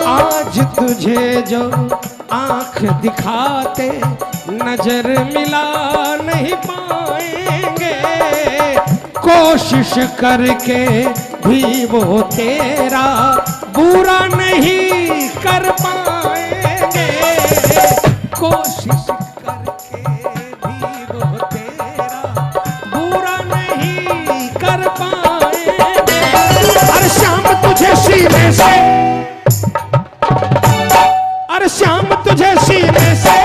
आज तुझे जो आंख दिखाते नजर मिला नहीं पाएंगे, कोशिश करके भी वो तेरा बुरा नहीं कर पाएंगे, कोशिश करके भी वो तेरा बुरा नहीं कर पाएंगे। हर शाम तुझे सीने से, हर शाम तुझे सीने से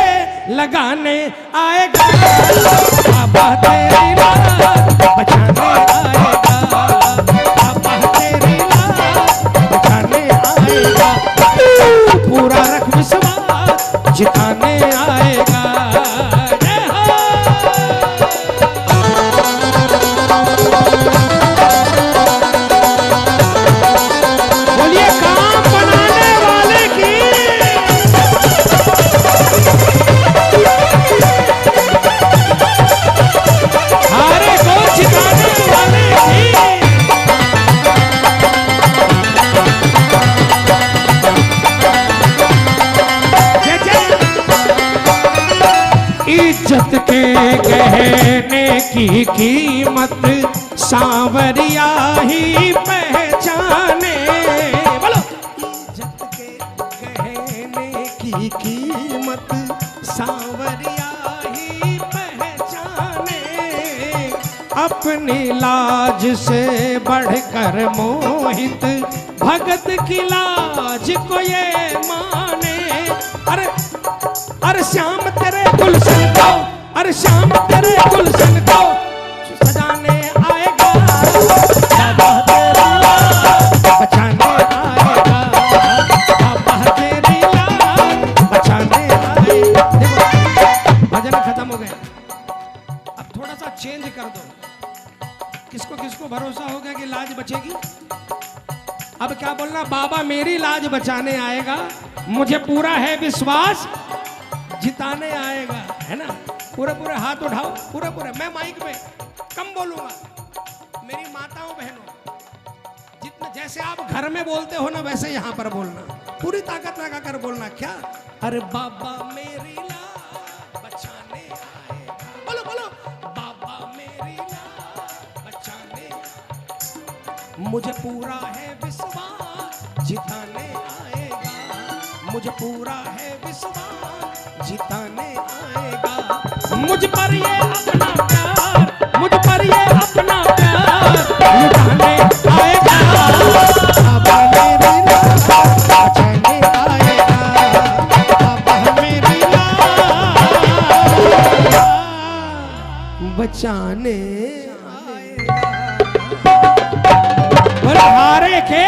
लगाने आएगा बाबा तेरी लाज बचाने आएगा, बाबा तेरी लाज बचाने आएगा, पूरा रख विश्वास जिताने आएगा। जय हो। बोलिए काम बनाने वाले की, हारे को जिताने वाले की। इज्जत के गहने की कीमत सांवरिया ही पहचाने। बोलो। इज्जत के गहने की कीमत सांवरिया ही पहचाने, अपनी लाज से बढ़कर मोहित भगत की लाज को ये माने। अरे श्याम तेरे गुलशन को, अरे श्याम तेरे गुलशन को सजाने आएगा बाबा तेरी लाज बचाने आएगा, बाबा तेरी लाज बचाने आएगा। देखो भजन खत्म हो गया, अब थोड़ा सा चेंज कर दो। किसको किसको भरोसा हो गया कि लाज बचेगी? अब क्या बोलना, बाबा मेरी लाज बचाने आएगा, मुझे पूरा है विश्वास जिताने आएगा, है ना? पूरे पूरे हाथ उठाओ, पूरे पूरे। मैं माइक में कम बोलूंगा, मेरी माताओं बहनों, जितना जैसे आप घर में बोलते हो ना वैसे यहाँ पर बोलना, पूरी ताकत लगाकर बोलना। क्या? अरे बाबा मेरी लाज बचाने आएगा, बोलो बोलो, बाबा मेरी लाज बचाने, मुझे पूरा है विश्वास जिताने आएगा, मुझे पूरा है विश्वास जिताने आएगा। मुझ पर ये अपना प्यार, मुझ पर ये अपना प्यार लुटाने आएगा, बाबा मेरी लाज बचाने आएगा, बाबा मेरी लाज बचाने आएगा। बोले हारे के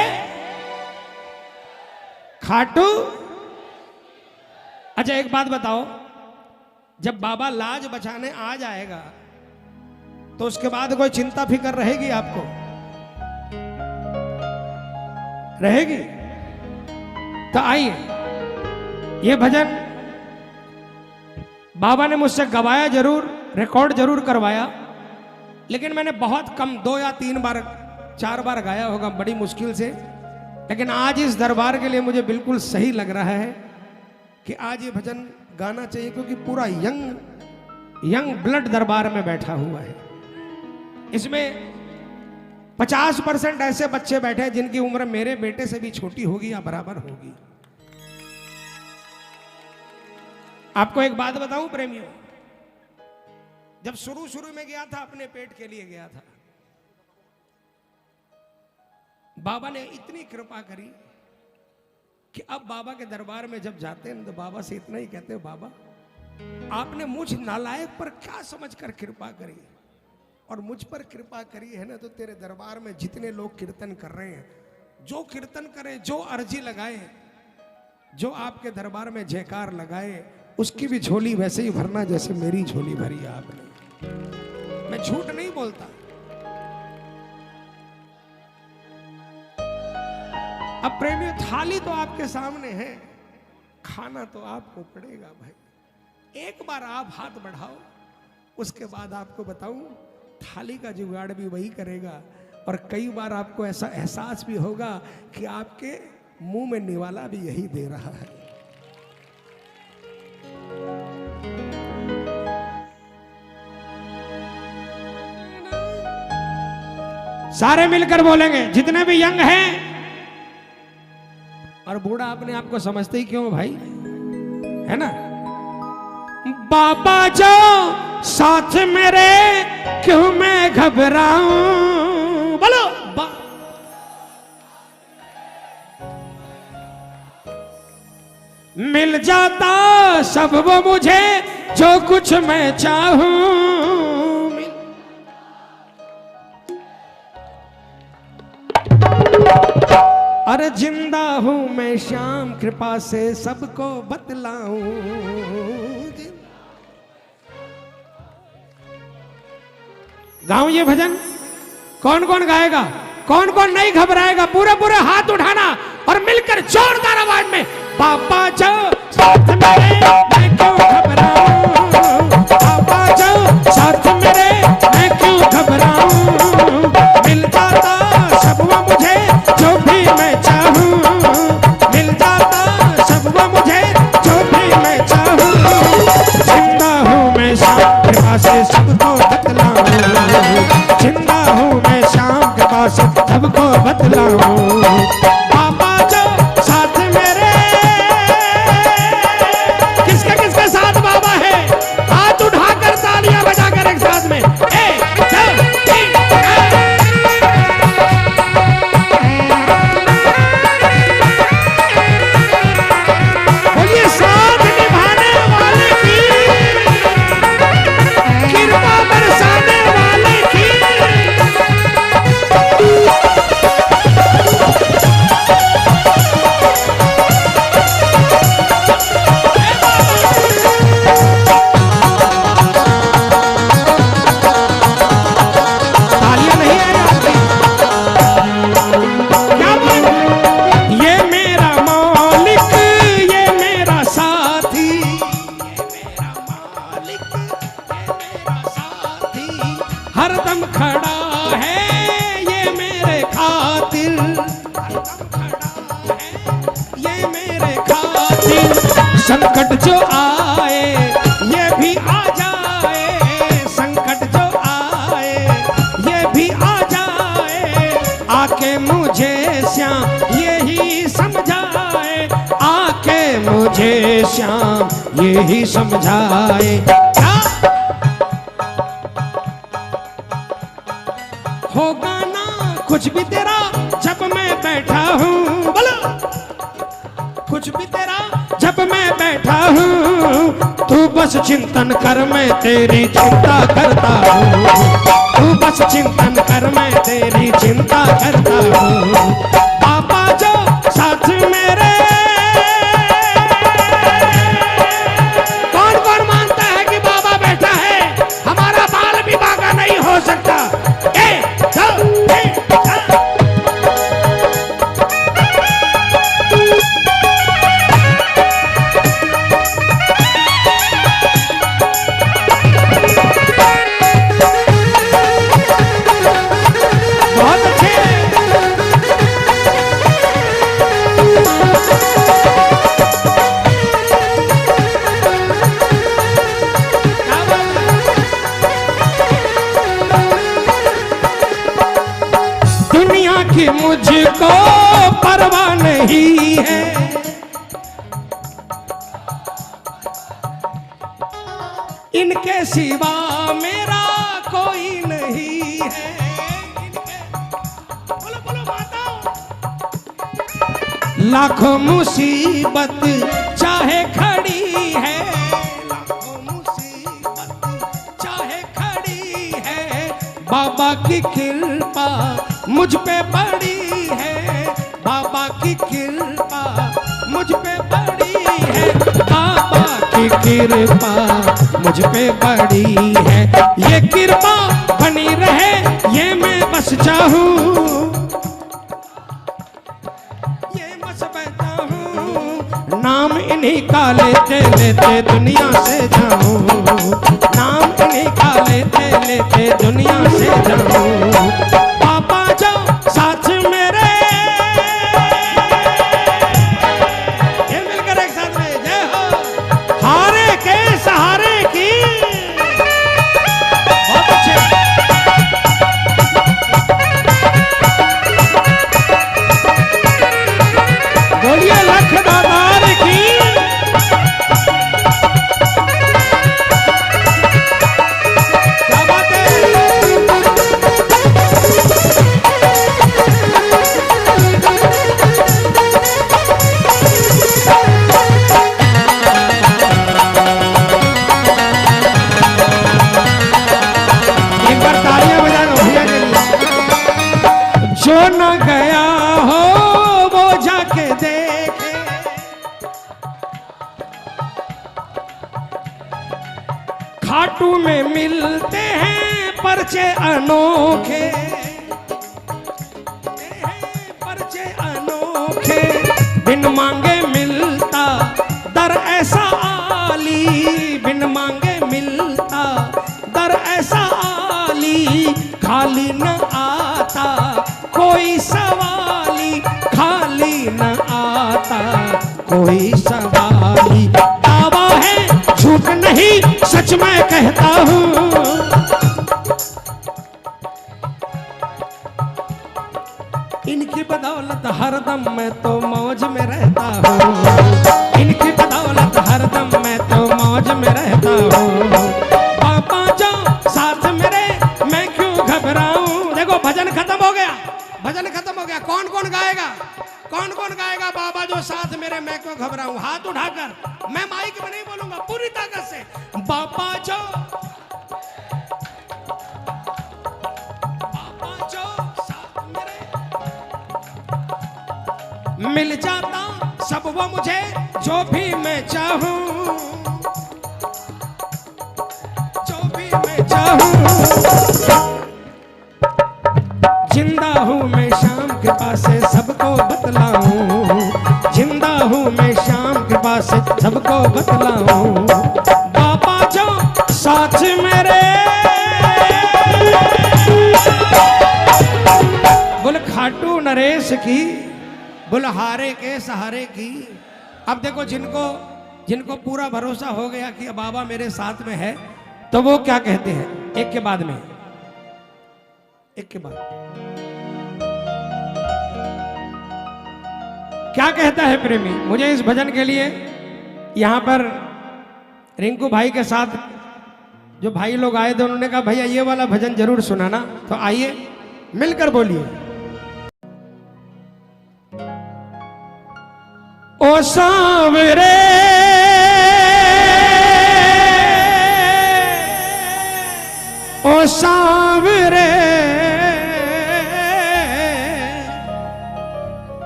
खाटू। अच्छा एक बात बताओ, जब बाबा लाज बचाने आ जाएगा तो उसके बाद कोई चिंता फिकर रहेगी आपको? रहेगी? तो आइए ये भजन बाबा ने मुझसे गवाया जरूर, रिकॉर्ड जरूर करवाया, लेकिन मैंने बहुत कम 2 या 3 बार 4 बार गाया होगा, बड़ी मुश्किल से। लेकिन आज इस दरबार के लिए मुझे बिल्कुल सही लग रहा है कि आज ये भजन गाना चाहिए, क्योंकि पूरा यंग ब्लड दरबार में बैठा हुआ है। इसमें 50% ऐसे बच्चे बैठे हैं जिनकी उम्र मेरे बेटे से भी छोटी होगी या बराबर होगी। आपको एक बात बताऊं प्रेमियों, जब शुरू में गया था, अपने पेट के लिए गया था, बाबा ने इतनी कृपा करी कि अब बाबा के दरबार में जब जाते हैं तो बाबा से इतना ही कहते हैं, बाबा आपने मुझ नालायक पर क्या समझकर कृपा करी, और मुझ पर कृपा करी है ना, तो तेरे दरबार में जितने लोग कीर्तन कर रहे हैं, जो कीर्तन करे, जो अर्जी लगाए, जो आपके दरबार में जयकार लगाए, उसकी भी झोली वैसे ही भरना जैसे मेरी झोली भरी आपने। मैं झूठ नहीं बोलता। अब प्रेमियों, थाली तो आपके सामने है, खाना तो आपको पड़ेगा भाई। एक बार आप हाथ बढ़ाओ, उसके बाद आपको बताऊं, थाली का जुगाड़ भी वही करेगा, और कई बार आपको ऐसा एहसास भी होगा कि आपके मुंह में निवाला भी यही दे रहा है। सारे मिलकर बोलेंगे, जितने भी यंग हैं, और बूढ़ा अपने आप को समझते ही क्यों भाई, है ना। बाबा जो साथ मेरे, क्यों मैं घबराऊं, बोलो मिल जाता सब वो मुझे जो कुछ मैं चाहूं। अरे जिंदा हूं मैं श्याम कृपा से सबको बतलाऊं। गाऊं ये भजन? कौन कौन गाएगा, कौन कौन नहीं घबराएगा? पूरे पूरे हाथ उठाना और मिलकर जोरदार आवाज में, पापा जाओ साथ मेरे, मैं क्यों घबराऊं, पापा जाओ साथ मेरे, मैं क्यों घबराऊं, मिल जाता सब वो मुझे जो भी मैं चाहूं, मिल जाता सब वो मुझे जो भी मैं चाहूं, जिंदा हूं मैं श्याम कृपा से सबको बतलाऊं, जिंदा हूं मैं श्याम कृपा से सबको बतलाऊं, पापा जो साथ मेरे। किसके किसके साथ बाबा है? हाथ उठाकर तालियां बजाकर एक साथ में, 1 2 3 बोलिए, साथ निभाने वाले की, कृपा बरसाने वाले की। तालियां नहीं है आपकी? क्या बात है? ये मेरा मालिक, ये मेरा साथी, ये मेरा मालिक, ये मेरा साथी, हरदम खड़ा है ये मेरे खातिर, हरदम खड़ा है ये मेरे खातिर, संकट जो आए ये भी आ जाए, संकट जो आए ये भी आ जाए, आके मुझे श्याम यही समझाए, आके मुझे श्याम यही समझाए। क्या होगा ना कुछ भी तेरा जब मैं बैठा हूँ, बोलो कुछ भी तेरा जब मैं बैठा हूँ, तू बस चिंतन कर मैं तेरी चिंता करता हूँ, तू बस चिंतन कर मैं तेरी चिंता करता हूँ, पापा जो साथ मेरे। कौन कौन मानता है कि बाबा बैठा है, हमारा बाल भी बागा नहीं हो सकता? 1 2 3 4 1 की मुझको परवाह नहीं है। इनके सिवा मेरा कोई नहीं है। बोलो बोलो माताओं। लाखों मुसीबत चाहे खड़ी है, लाखों मुसीबत चाहे खड़ी है, बाबा की कृपा मुझ पे पड़ी है, बाबा की कृपा मुझ पे पड़ी है, बाबा की कृपा मुझ पे पड़ी है। ये कृपा बनी रहे ये मैं बस चाहूं, ये बस बैठा हूँ। नाम इन्हीं का लेते लेते दुनिया से जाऊं, नाम इन्हीं का लेते लेते दुनिया से जाऊं। पापा जो साथ मेरे, ये मिलकर एक साथ में जय हो। हारे के सहारे की, बहुत अच्छे। बोलिए लख दातार की। क्या बात है। एक बार तालियां बजा दो भैया के लिए। जो न गया हो वो जाके देखे, खाटू में मिलते हैं परचे अनोखे, परचे अनोखे, बिन मांगे मिलता दर ऐसा आली, बिन मांगे मिलता दर ऐसा आली, खाली न आता कोई सवाली, खाली न आता कोई सवाली। दावा है झूठ नहीं सच मैं कहता हूँ, इनकी बदौलत हरदम मैं तो मौज में रहता हूँ, इनकी बदौलत हरदम मैं तो मौज में रहता हूँ। पापा जो साथ मेरे मैं क्यों घबराऊं। देखो भजन खत्म हो गया, भजन खत्म हो गया। कौन कौन गाएगा, कौन कौन गाएगा बाबा जो साथ मेरे मैं क्यों घबराऊं। हाथ उठाकर, मैं माइक में नहीं बोलूंगा, पूरी ताकत से। बाबा जो, बाबा जो साथ मेरे, मिल जाता सब वो मुझे जो भी मैं चाहूं, जो भी मैं चाहूं। जिंदा हूं मैं शाम के पास से सबको बतलाऊं, जिंदा हूं मैं शाम के पास से सबको बतलाऊं। बाबा जो साथ मेरे, बोल खाटू नरेश की, बोल हारे के सहारे की। अब देखो जिनको जिनको पूरा भरोसा हो गया कि बाबा मेरे साथ में है, तो वो क्या कहते हैं, एक के बाद में, एक के बाद क्या कहता है प्रेमी। मुझे इस भजन के लिए यहां पर रिंकू भाई के साथ जो भाई लोग आए थे, उन्होंने कहा भैया ये वाला भजन जरूर सुनाना, तो आइए मिलकर बोलिए। ओ सांवरे ओ सांवरे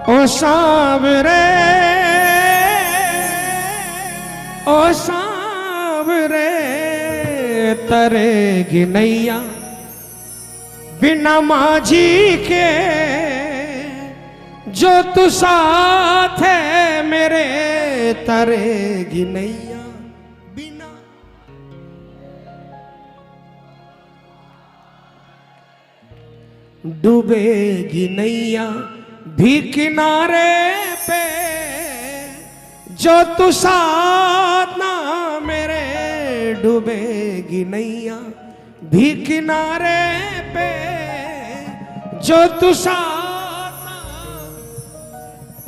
ओ सांवरे ओ सांवरे, तरेगी नैया बिना माझी के, जो तू साथ है मेरे, तरेगी नैया बिना। डूबेगी नैया भी किनारे पे, जो तू साथ ना मेरे, डूबेगी नैया भी किनारे पे, जो तू साथ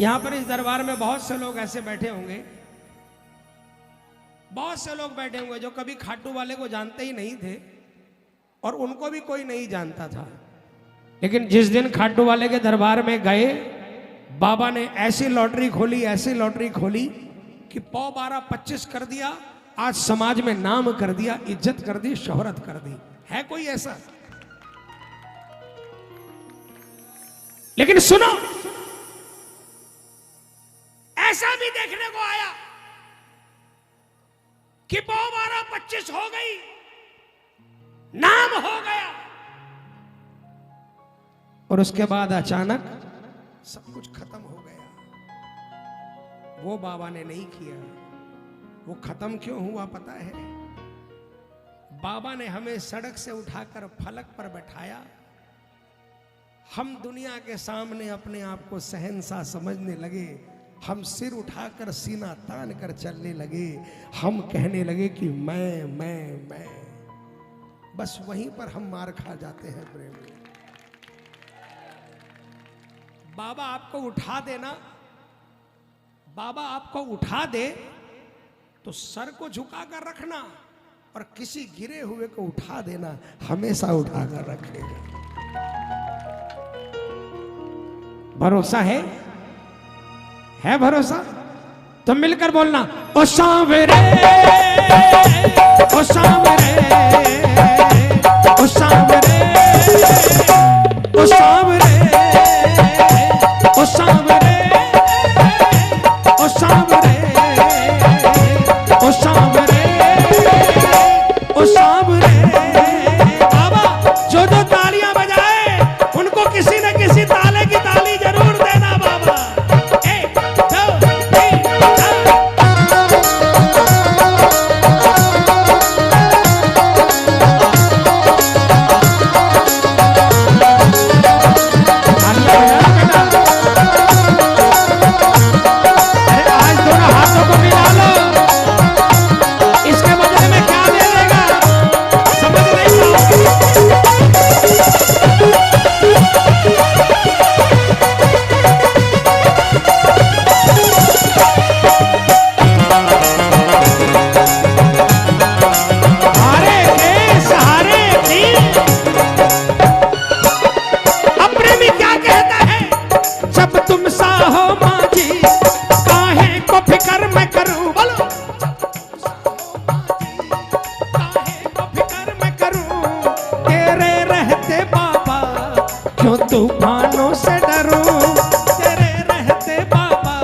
यहां पर इस दरबार में बहुत से लोग ऐसे बैठे होंगे, बहुत से लोग बैठे होंगे जो कभी खाटू वाले को जानते ही नहीं थे और उनको भी कोई नहीं जानता था। लेकिन जिस दिन खाटू वाले के दरबार में गए, बाबा ने ऐसी लॉटरी खोली, ऐसी लॉटरी खोली कि 12-25 कर दिया। आज समाज में नाम कर दिया, इज्जत कर दी, शोहरत कर दी। है कोई ऐसा? लेकिन सुनो, ऐसा भी देखने को आया कि 12-25 हो गई, नाम हो गया, और उसके बाद अचानक सब कुछ खत्म हो गया। वो बाबा ने नहीं किया। वो खत्म क्यों हुआ पता है? बाबा ने हमें सड़क से उठाकर फलक पर बैठाया। हम दुनिया के सामने अपने आप को शहंशाह समझने लगे। हम सिर उठाकर सीना तान कर चलने लगे। हम कहने लगे कि मैं। बस वहीं पर हम मार खा जाते हैं प्रेम में। बाबा आपको उठा देना, बाबा आपको उठा दे तो सर को झुका कर रखना, और किसी गिरे हुए को उठा देना, हमेशा उठा कर रखेगा। भरोसा है भरोसा? तो मिलकर बोलना, ओ सांवरे, ओ सांवरे, ओ सांवरे, ओ सांवरे, ओ सांवरे, ओ सांवरे, ओ सांवरे, ओ सांवरे। बाबा जो तालियां बजाए उनको किसी न किसी ताले की ताली जरूर देना बाबा। तूफानों से डरूं, तेरे रहते बाबा,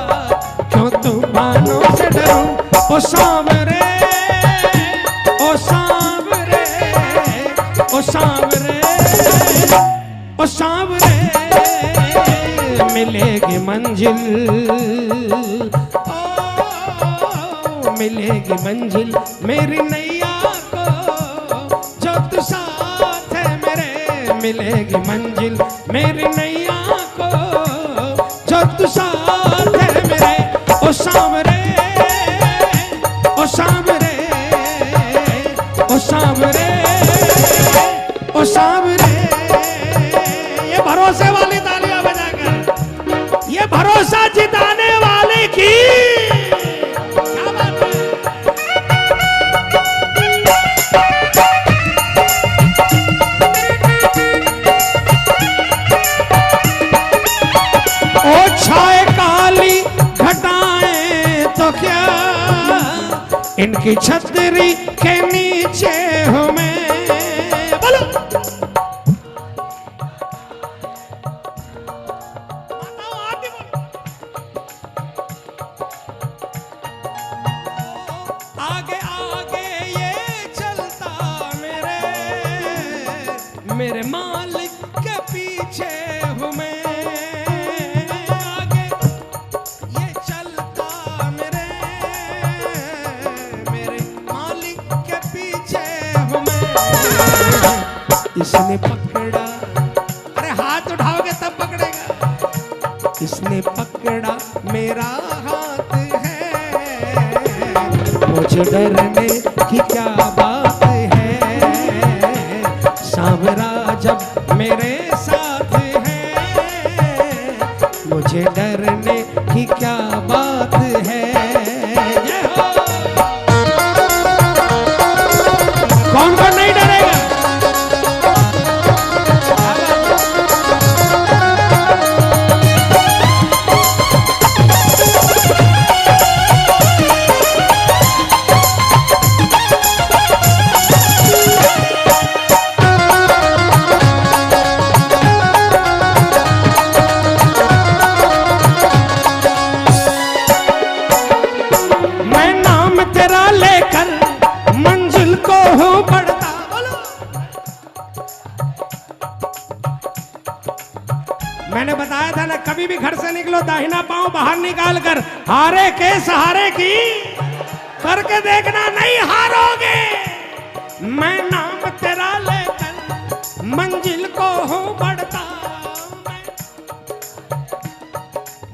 क्यों तूफानों से डरूं। ओ सांवरे, ओ सांवरे, ओ सांवरे, ओ सांवरे, मिलेगी मंजिल, ओ मिलेगी मंजिल मेरी नैया को, जो तू साथ है मेरे। मिलेगी मंजिल मेरी नैया को, जो तू साथ है मेरे। ओ सांवरे, ओ सांवरे, ओ सांवरे, ओ सांवरे। ये भरोसे वाली तालियां बजाकर, ये भरोसा जिताने वाले की क्या बात है। छाए काली घटाएं तो क्या, इनकी छतरी के नीचे हूं मैं। बोलो आगे आगे ये चलता मेरे मालिक के पीछे हूं मैं। इसने पकड़ा, अरे हाथ उठाओगे तब पकड़ेगा। इसने पकड़ा मेरा हाथ है, मुझे डरने की क्या बात है। सांवरा जब मेरे साथ है, मुझे डरने मैंने बताया था ना, कभी भी घर से निकलो दाहिना पांव बाहर निकाल कर हारे के सहारे की करके देखना, नहीं हारोगे। मैं नाम तेरा लेकर मंजिल को हूँ बढ़ता,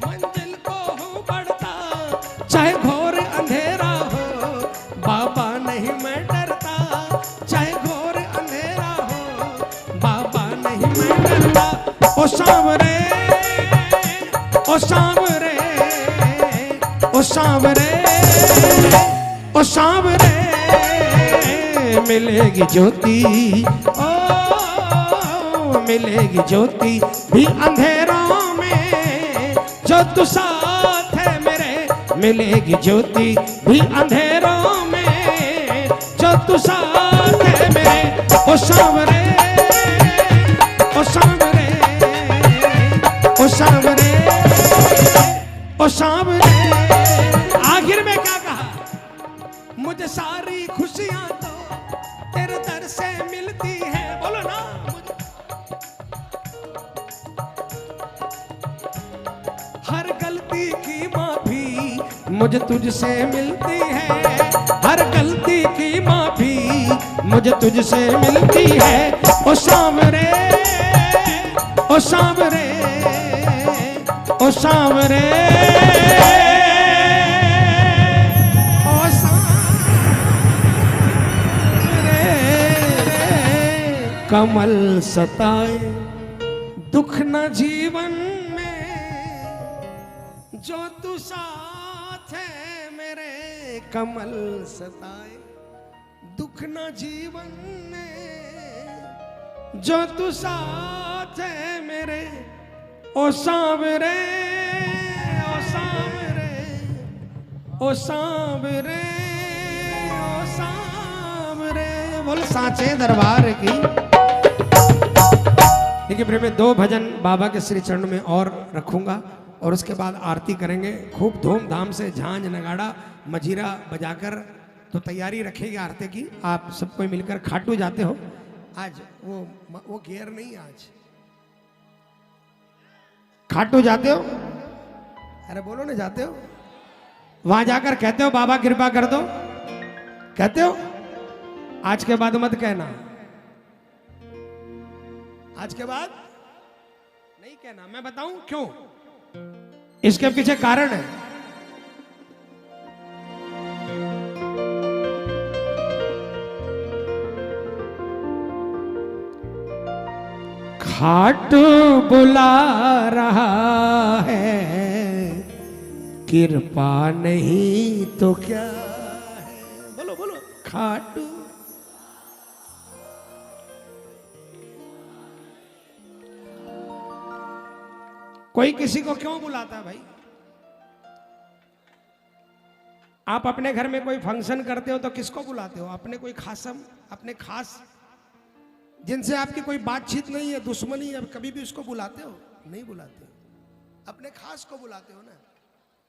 मंजिल को हूँ बढ़ता, चाहे घोर अंधेरा हो बाबा नहीं मैं डरता, चाहे घोर अंधेरा हो बाबा नहीं मैं डरता। ओ सांवरे, ओ सांवरे, ओ सांवरे, ओ सांवरे, मिलेगी ज्योति, ओ मिलेगी ज्योति भी अंधेरों में, जो तू साथ है मेरे, मिलेगी ज्योति भी अंधेरों में, जो तू साथ है मेरे। ओ सांवरे, ओ सांवरे, ओ सांवरे, ओ सांवरे। आखिर में क्या कहा, मुझे सारी खुशियां तो तेरे दर से मिलती है, बोलो ना। हर गलती की माफी मुझे तुझसे मिलती है, हर गलती की माफी मुझे तुझसे मिलती है। ओ सांवरे, ओ सांवरे, ओ सांवरे, ओ सांवरे, कमल सताए दुख न जीवन में, जो तू साथ है मेरे, कमल सताए दुख न जीवन में, जो तू साथ है मेरे। ओ सांवरे, ओ सांवरे, ओ सांवरे, ओ सांवरे, बोल सांचे दरबार की। देखिए प्रेम में 2 भजन बाबा के श्री चरण में और रखूंगा और उसके बाद आरती करेंगे खूब धूमधाम से, झांझ नगाड़ा मजीरा बजाकर। तो तैयारी रखेगी आरती की। आप सब कोई मिलकर खाटू जाते हो आज, वो गेयर नहीं, आज खाटू जाते हो, अरे बोलो ना जाते हो, वहां जाकर कहते हो बाबा कृपा कर दो, कहते हो। आज के बाद मत कहना, आज के बाद नहीं कहना। मैं बताऊं क्यों, इसके पीछे कारण है। खाटू बुला रहा है, कृपा नहीं तो क्या है, बोलो बोलो। खाटू कोई किसी को क्यों बुलाता है भाई? आप अपने घर में कोई फंक्शन करते हो तो किसको बुलाते हो? अपने कोई खासम, अपने खास जिनसे आपकी कोई बातचीत नहीं है, दुश्मनी है, कभी भी उसको बुलाते हो? नहीं बुलाते, अपने खास को बुलाते हो ना।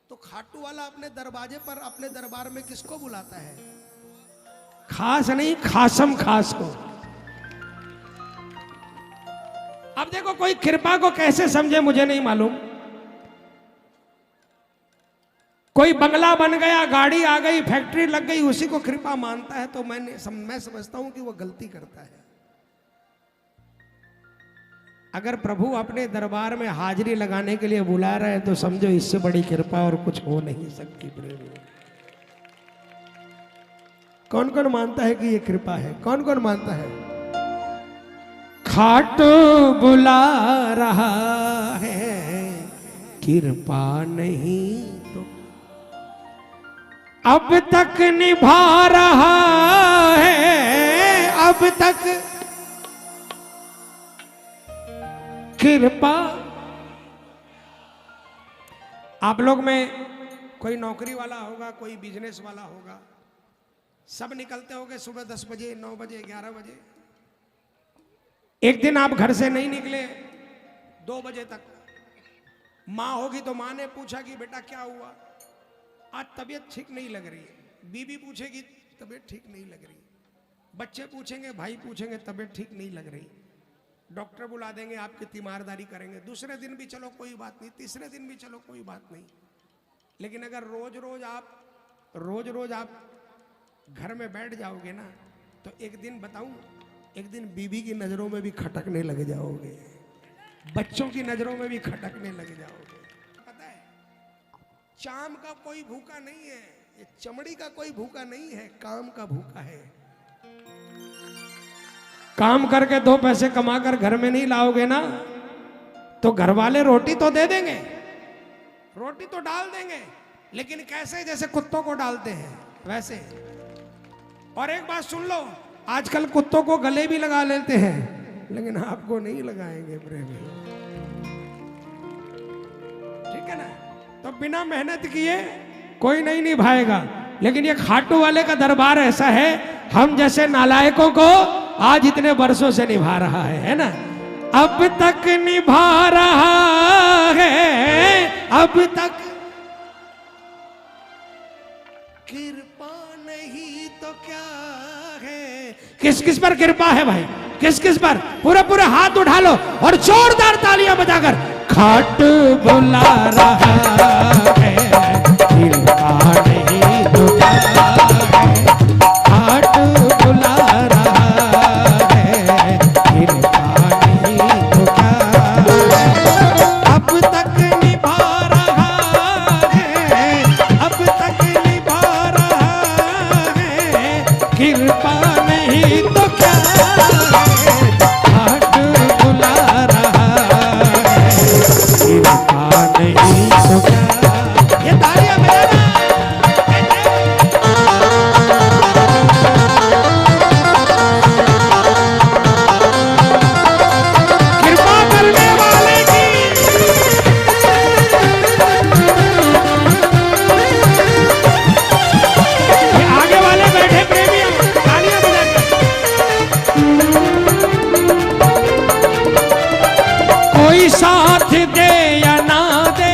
तो खाटू वाला अपने दरवाजे पर, अपने दरबार में किसको बुलाता है? खास नहीं, खासम खास को। अब देखो कोई कृपा को कैसे समझे मुझे नहीं मालूम। कोई बंगला बन गया, गाड़ी आ गई, फैक्ट्री लग गई, उसी को कृपा मानता है, तो मैं समझता हूं कि वो गलती करता है। अगर प्रभु अपने दरबार में हाजिरी लगाने के लिए बुला रहे हैं तो समझो इससे बड़ी कृपा और कुछ हो नहीं सकती। प्रेम कौन कौन मानता है कि ये कृपा है? कौन कौन मानता है? खाटू बुला रहा है, कृपा नहीं तो अब तक निभा रहा है, अब तक कृपा। आप लोग में कोई नौकरी वाला होगा, कोई बिजनेस वाला होगा, सब निकलते होंगे सुबह 10 बजे, 9 बजे, 11 बजे। एक दिन आप घर से नहीं निकले 2 बजे तक, माँ होगी तो माँ ने पूछा कि बेटा क्या हुआ, आज तबीयत ठीक नहीं लग रही है। बीवी पूछेगी तबीयत ठीक नहीं लग रही, बच्चे पूछेंगे, भाई पूछेंगे तबीयत ठीक नहीं लग रही। डॉक्टर बुला देंगे, आपकी तीमारदारी करेंगे। दूसरे दिन भी चलो कोई बात नहीं, तीसरे दिन भी चलो कोई बात नहीं। लेकिन अगर रोज रोज आप घर में बैठ जाओगे ना, तो एक दिन बताऊं, एक दिन बीवी की नजरों में भी खटकने लग जाओगे, बच्चों की नजरों में भी खटकने लग जाओगे। पता है, चाम का कोई भूखा नहीं है, ये चमड़ी का कोई भूखा नहीं है, काम का भूखा है। काम करके 2 पैसे कमाकर घर में नहीं लाओगे ना, तो घर वाले रोटी तो दे देंगे, रोटी तो डाल देंगे, लेकिन कैसे? जैसे कुत्तों को डालते हैं वैसे। और एक बात सुन लो, आजकल कुत्तों को गले भी लगा लेते हैं, लेकिन आपको नहीं लगाएंगे प्रेमी, ठीक है ना? तो बिना मेहनत किए कोई नहीं निभाएगा। लेकिन ये खाटू वाले का दरबार ऐसा है, हम जैसे नालायकों को आज इतने वर्षों से निभा रहा है ना? अब तक निभा रहा है, अब तक। कृपा नहीं तो क्या है? किस किस पर कृपा है भाई? किस किस पर? पूरे पूरे हाथ उठा लो और जोरदार तालियां बजाकर खाट बुला रहा है, कृपा नहीं तो क्या है? खाट बुला रहा है, कृपा नहीं तो क्या है? अब तक निभा रहा है, अब तक निभा रहा है, कृपा नहीं तो क्या है? खाट बुला रहा है, कृपा नहीं तो क्या? ये तालियां बजाना। कृपा करने वाले की। ये आगे वाले बैठे प्रेमी तालियां बजाकर। कोई साथ दे या ना दे,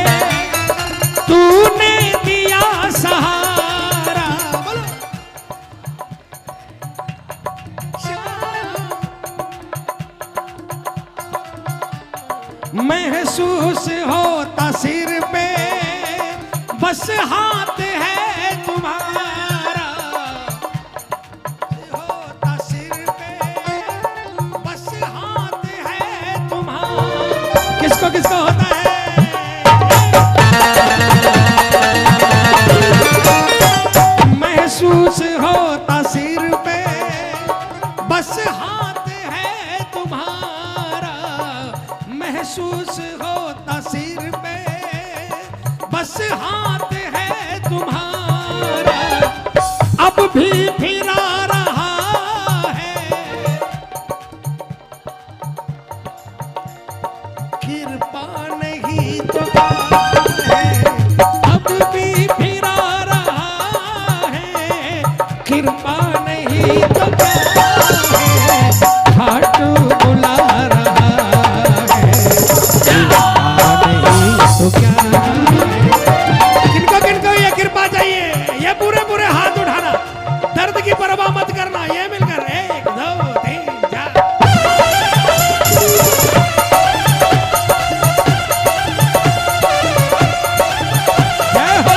तूने दिया सहारा। महसूस होता सिर पे बस हाथ है तुम्हारा, होता सिर पे बस हाथ है तुम्हारा। किसको किसको होता है? महसूस होता सिर पे बस हाथ है तुम्हारा, महसूस होता सिर पे बस हाथ है तुम्हारा। अब भी फिरा रहा है, कृपा नहीं तो क्या है? अब भी फिरा रहा है, कृपा नहीं तो क्या है? खाट बुला रहा है, कृपा नहीं तो क्या है? किनको किनको ये कृपा चाहिए? ये पूरे पूरे हाथ उठाना, दर्द की परवाह मत करना। ये मिलकर 1 2 3 4। जय हो।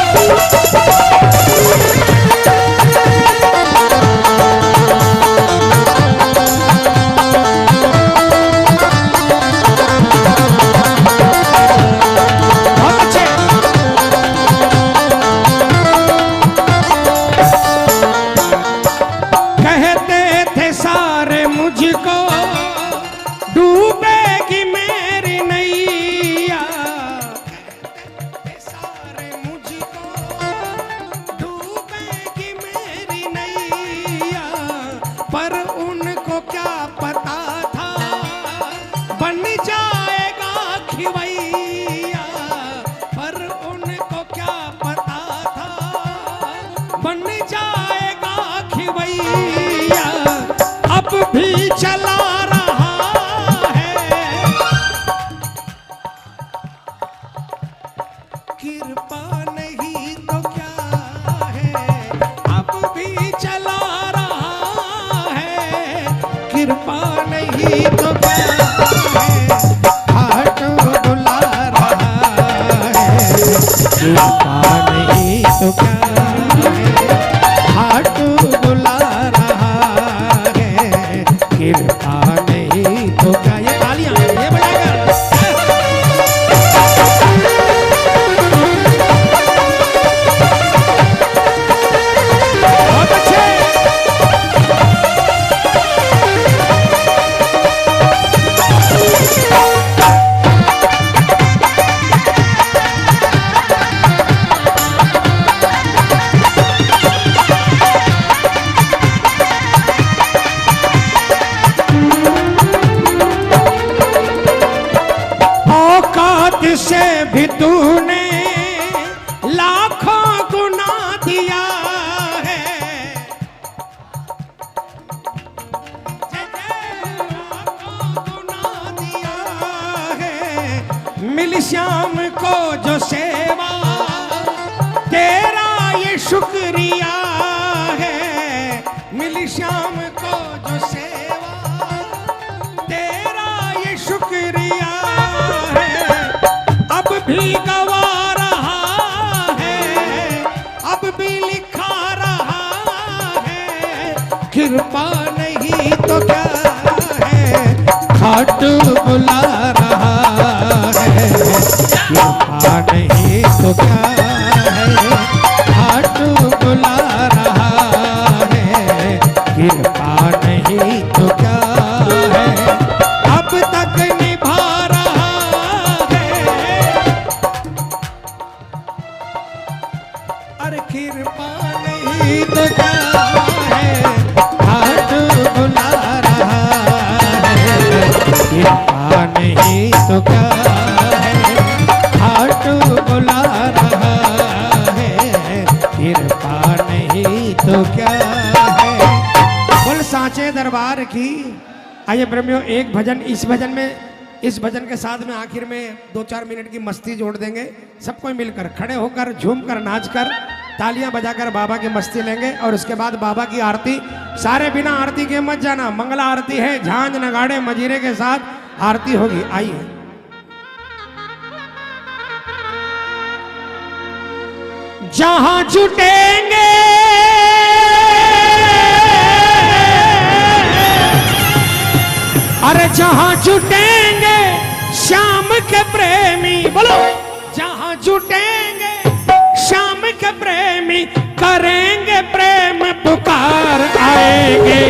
बहुत अच्छे। कहते थे सारे मुझको डूबेगी मेरी नैया, कहते थे सारे मुझको डूबेगी मेरी नैया, पर उनको क्या पता था बन जाएगा खिवैया, पर उनको क्या पता था बन जाएगा खिवैया। अब भी चला रहा है, कृपा नहीं तो क्या है? अब भी चला रहा है, कृपा नहीं तो क्या? से भी तूने लाखों गुना दिया है। लाखों गुना दिया है। मिल श्याम को जो सेवा तेरा ये शुक्रिया है। मिल श्याम को जो सेवा तेरा ये शुक्रिया है। अब भी गवा रहा है, अब भी लिखा रहा है। कृपा नहीं तो क्या है, खाटू बुला रहा है। कृपा नहीं तो क्या है, खाटू बुला रहा है। कृपा नहीं तो क्या है, अब तक निभा रहा है। अरे कृपा नहीं तो क्या है, खाटू बुला रहा है। कृपा नहीं तो क्या है, खाटू बुला रहा है। कृपा नहीं तो क्या है। बोल सांचे दरबार की। आइए प्रेमियों, एक भजन, इस भजन के साथ में आखिर में 2-4 मिनट की मस्ती जोड़ देंगे। सब कोई मिलकर खड़े होकर झूमकर नाचकर तालियां बजाकर बाबा की मस्ती लेंगे और उसके बाद बाबा की आरती। सारे बिना आरती के मत जाना, मंगला आरती है, झांझ नगाड़े मजीरे के साथ आरती होगी। आइए जहां जुटेंगे अरे जहां जुटेंगे श्याम के प्रेमी, बोलो जहां जुटेंगे श्याम के प्रेमी, करेंगे प्रेम पुकार। आएंगे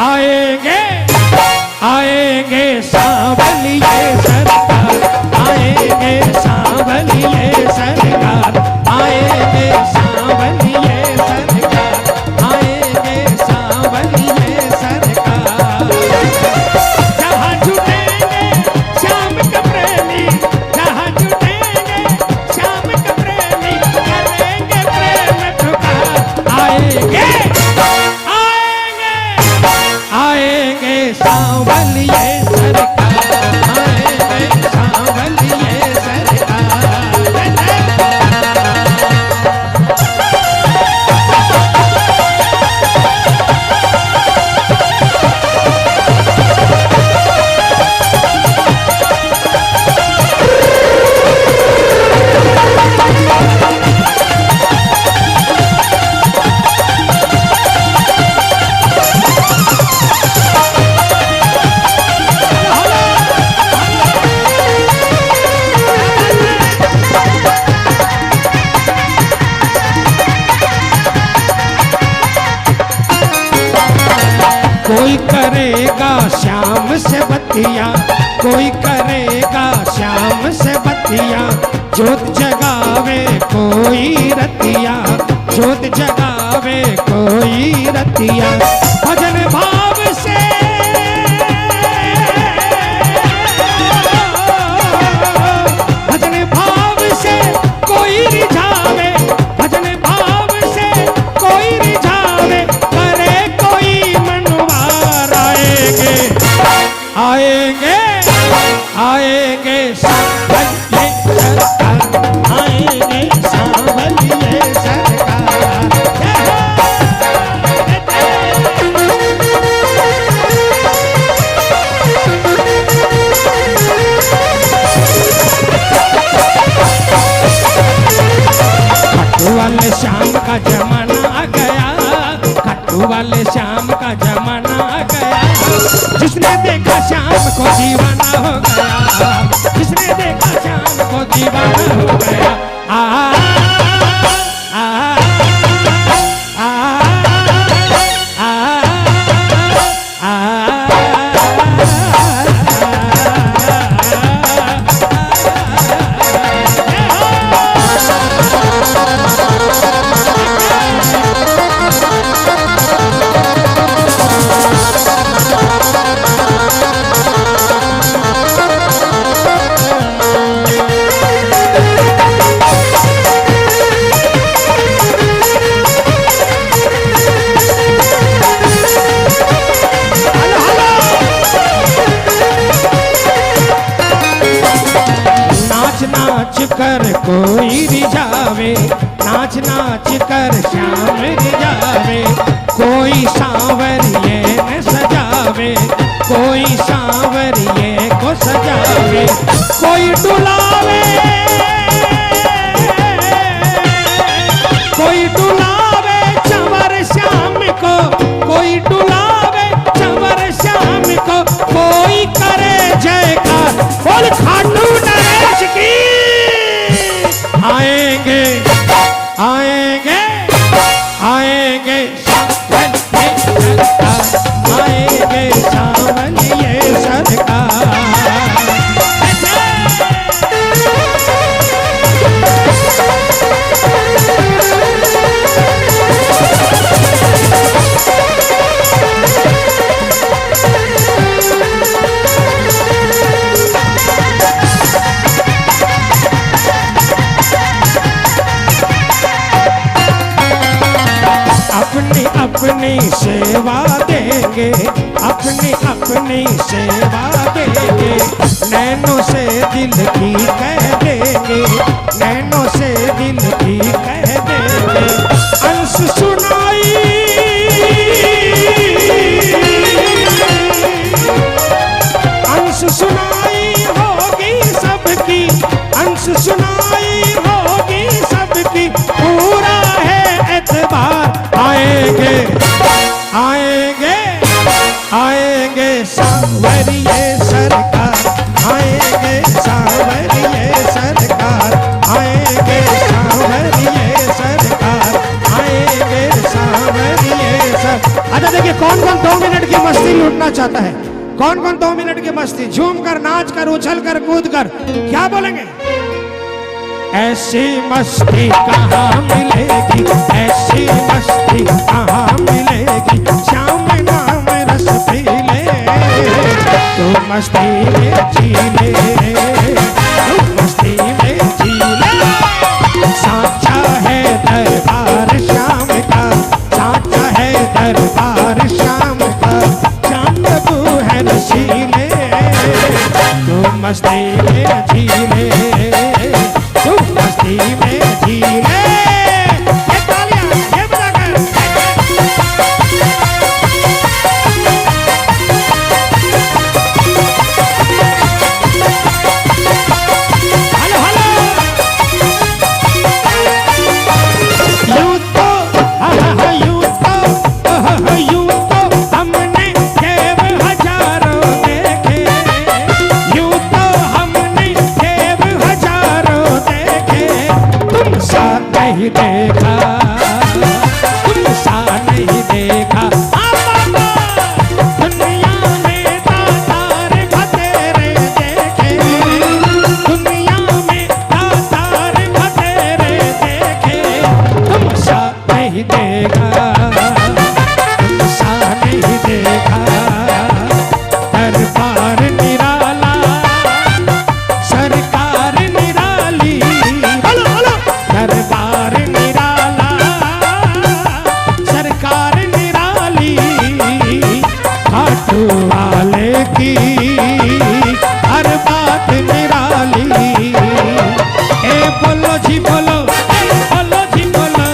आएंगे आएंगे सांवलिए सरकार, आएंगे सांवलिए सरकार, आएंगे सांवलिए सरकार, आएंगे सांवलिए सरकार। जहां जुटेंगे श्याम के प्रेमी, जहां जुटेंगे श्याम के प्रेमी, करेंगे प्रेम पुकार। आएंगे आएंगे आएंगे सांवलिए सरकार, आएंगे सांवलिए सरकार। कोई करेगा श्याम से बतिया, कोई करेगा श्याम से बतिया। जोत जगावे कोई रतिया, जोत जगावे कोई रतिया। भजन भाव से भजन भाव से कोई रिझावे, भजन भाव से कोई रिझावे। करे कोई मनवार। आएंगे आएंगे आएंगे सांवलिए सरकार, आएंगे सांवलिए सरकार। खट्टू वाले श्याम का जमाना आ गया, खट्टू वाले श्याम का जमाना आ गया। जिसने देखा श्याम को दीवाना हो गया, जिसने देखा श्याम को दीवाना हो गया। आ सेवा देंगे, नैनों से दिल की कह देंगे, नैनों से दिल की कह देंगे। अंश सुनाई, अंश सुनाई होगी सबकी, अंश सुनाई होगी सबकी, पूरा है एतबार। आएंगे आएंगे आएंगे सांवरिये सरकार, आएंगे सांवरिये सरकार, आएंगे सांवरिये सरकार, आएंगे सांवरिये सर। अच्छा देखिए कौन कौन 2 मिनट की मस्ती लूटना चाहता है? कौन कौन 2 मिनट की मस्ती? झूम कर, नाच कर, उछल कर, कूद कर, क्या बोलेंगे? ऐसी मस्ती कहाँ मिलेगी, ऐसी मस्ती कहाँ मिलेगी, शाम नाम रस पी ले, तू मस्ती में जी ले, तू मस्ती में जी ले। साचा है दरबार शाम का, साचा है दरबार शाम का, चांद बू है रसीले, तू मस्ती में जी ले, तू मस्ती में जी ले। ये तालियां, ये बजाकर। Hello hello. यूं तो यूं तो हमने देव हजारों देखे, यूं तो हमने देव हजारों देखे, तुम सा नहीं देखा, तुम सा नहीं देखा। दुनिया में दातार बतेरे देखे, दुनिया में दातार बतेरे देखे, तुम सा नहीं देखा, तुम सा नहीं देखा। दरबार निराला, सरकार निराली, बोलो बोलो। दरबार निराला, सरकार निराली, खाटू वाले की हर बात निराली। ए बोलो जी बोलो, बोलो जी बोलो,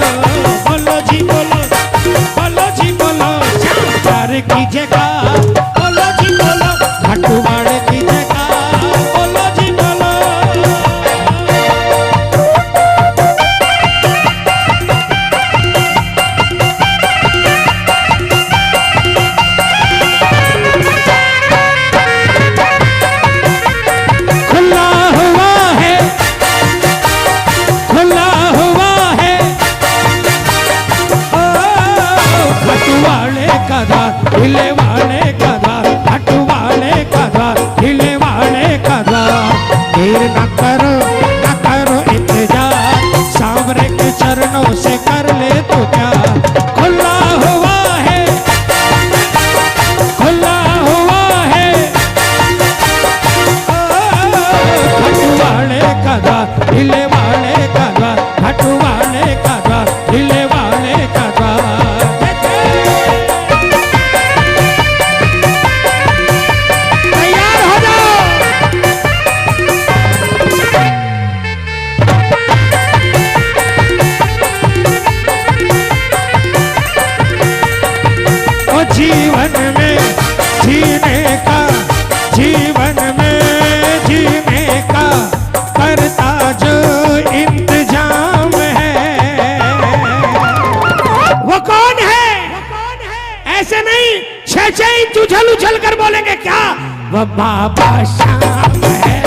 बोलो जी बोलो, बोलो जी बोलो। सरकार की जगह बोलो जी बोलो, खाटू वाले की जगह बोलो जी बोलो। खुला हुआ है, खुला हुआ है, ओ खाटू वाले का द्वार, हिले वाले का द्वार, खाटू वाले का द्वार, हिले वाले का द्वार। देर न करो, न करो इंतजार, सांवरे के चरणों से कर ले तो क्या। खुला हुआ है, खुला हुआ है, खाटू वाले का द्वार, हिले वाले का द्वार, खाटू वाले का द्वार, हिले वाले का द्वार। तैयार हो जाओ। ओ जीवन में जीने का, जीवन में जीने का करता जो इंतजाम है, वो कौन है? ऐसे नहीं छे इंच उछल उछल कर बोलेंगे क्या? वो बाबा श्याम है,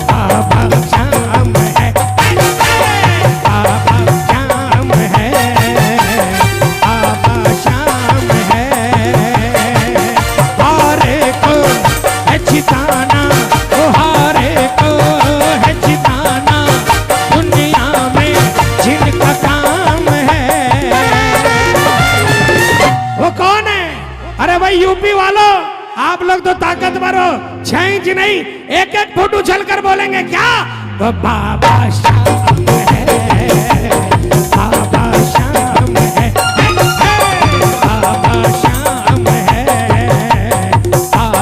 बाबा श्याम है, बाबा श्याम है, बाबा श्याम है। हारे को है चिताना, ओ हारे को है चिताना, दुनिया में जिनका काम है। वो कौन है? अरे भाई यूपी वालों, आप लोग तो ताकतवर हो, 6 इंच नहीं 1-1 फुट उछल कर बोलेंगे क्या? वो बाबा श्याम है, बाबा श्याम है, बाबा श्याम है, बाबा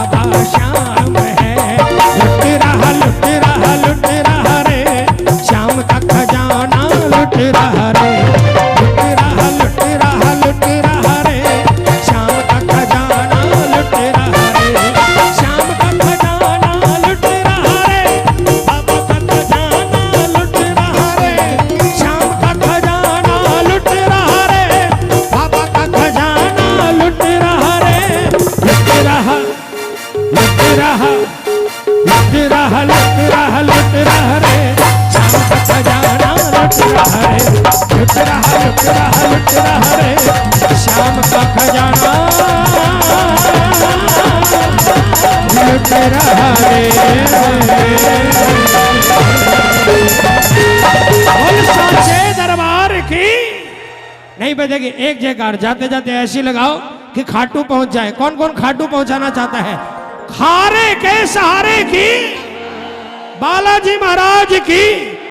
लुट रहा रे श्याम का खजाना लुट रहा रे। बोल साचे दरबार की नहीं बजेगी एक जयकार, जाते जाते ऐसी लगाओ कि खाटू पहुंच जाए। कौन कौन खाटू पहुंचाना चाहता है? खारे के सहारे की, बालाजी महाराज की।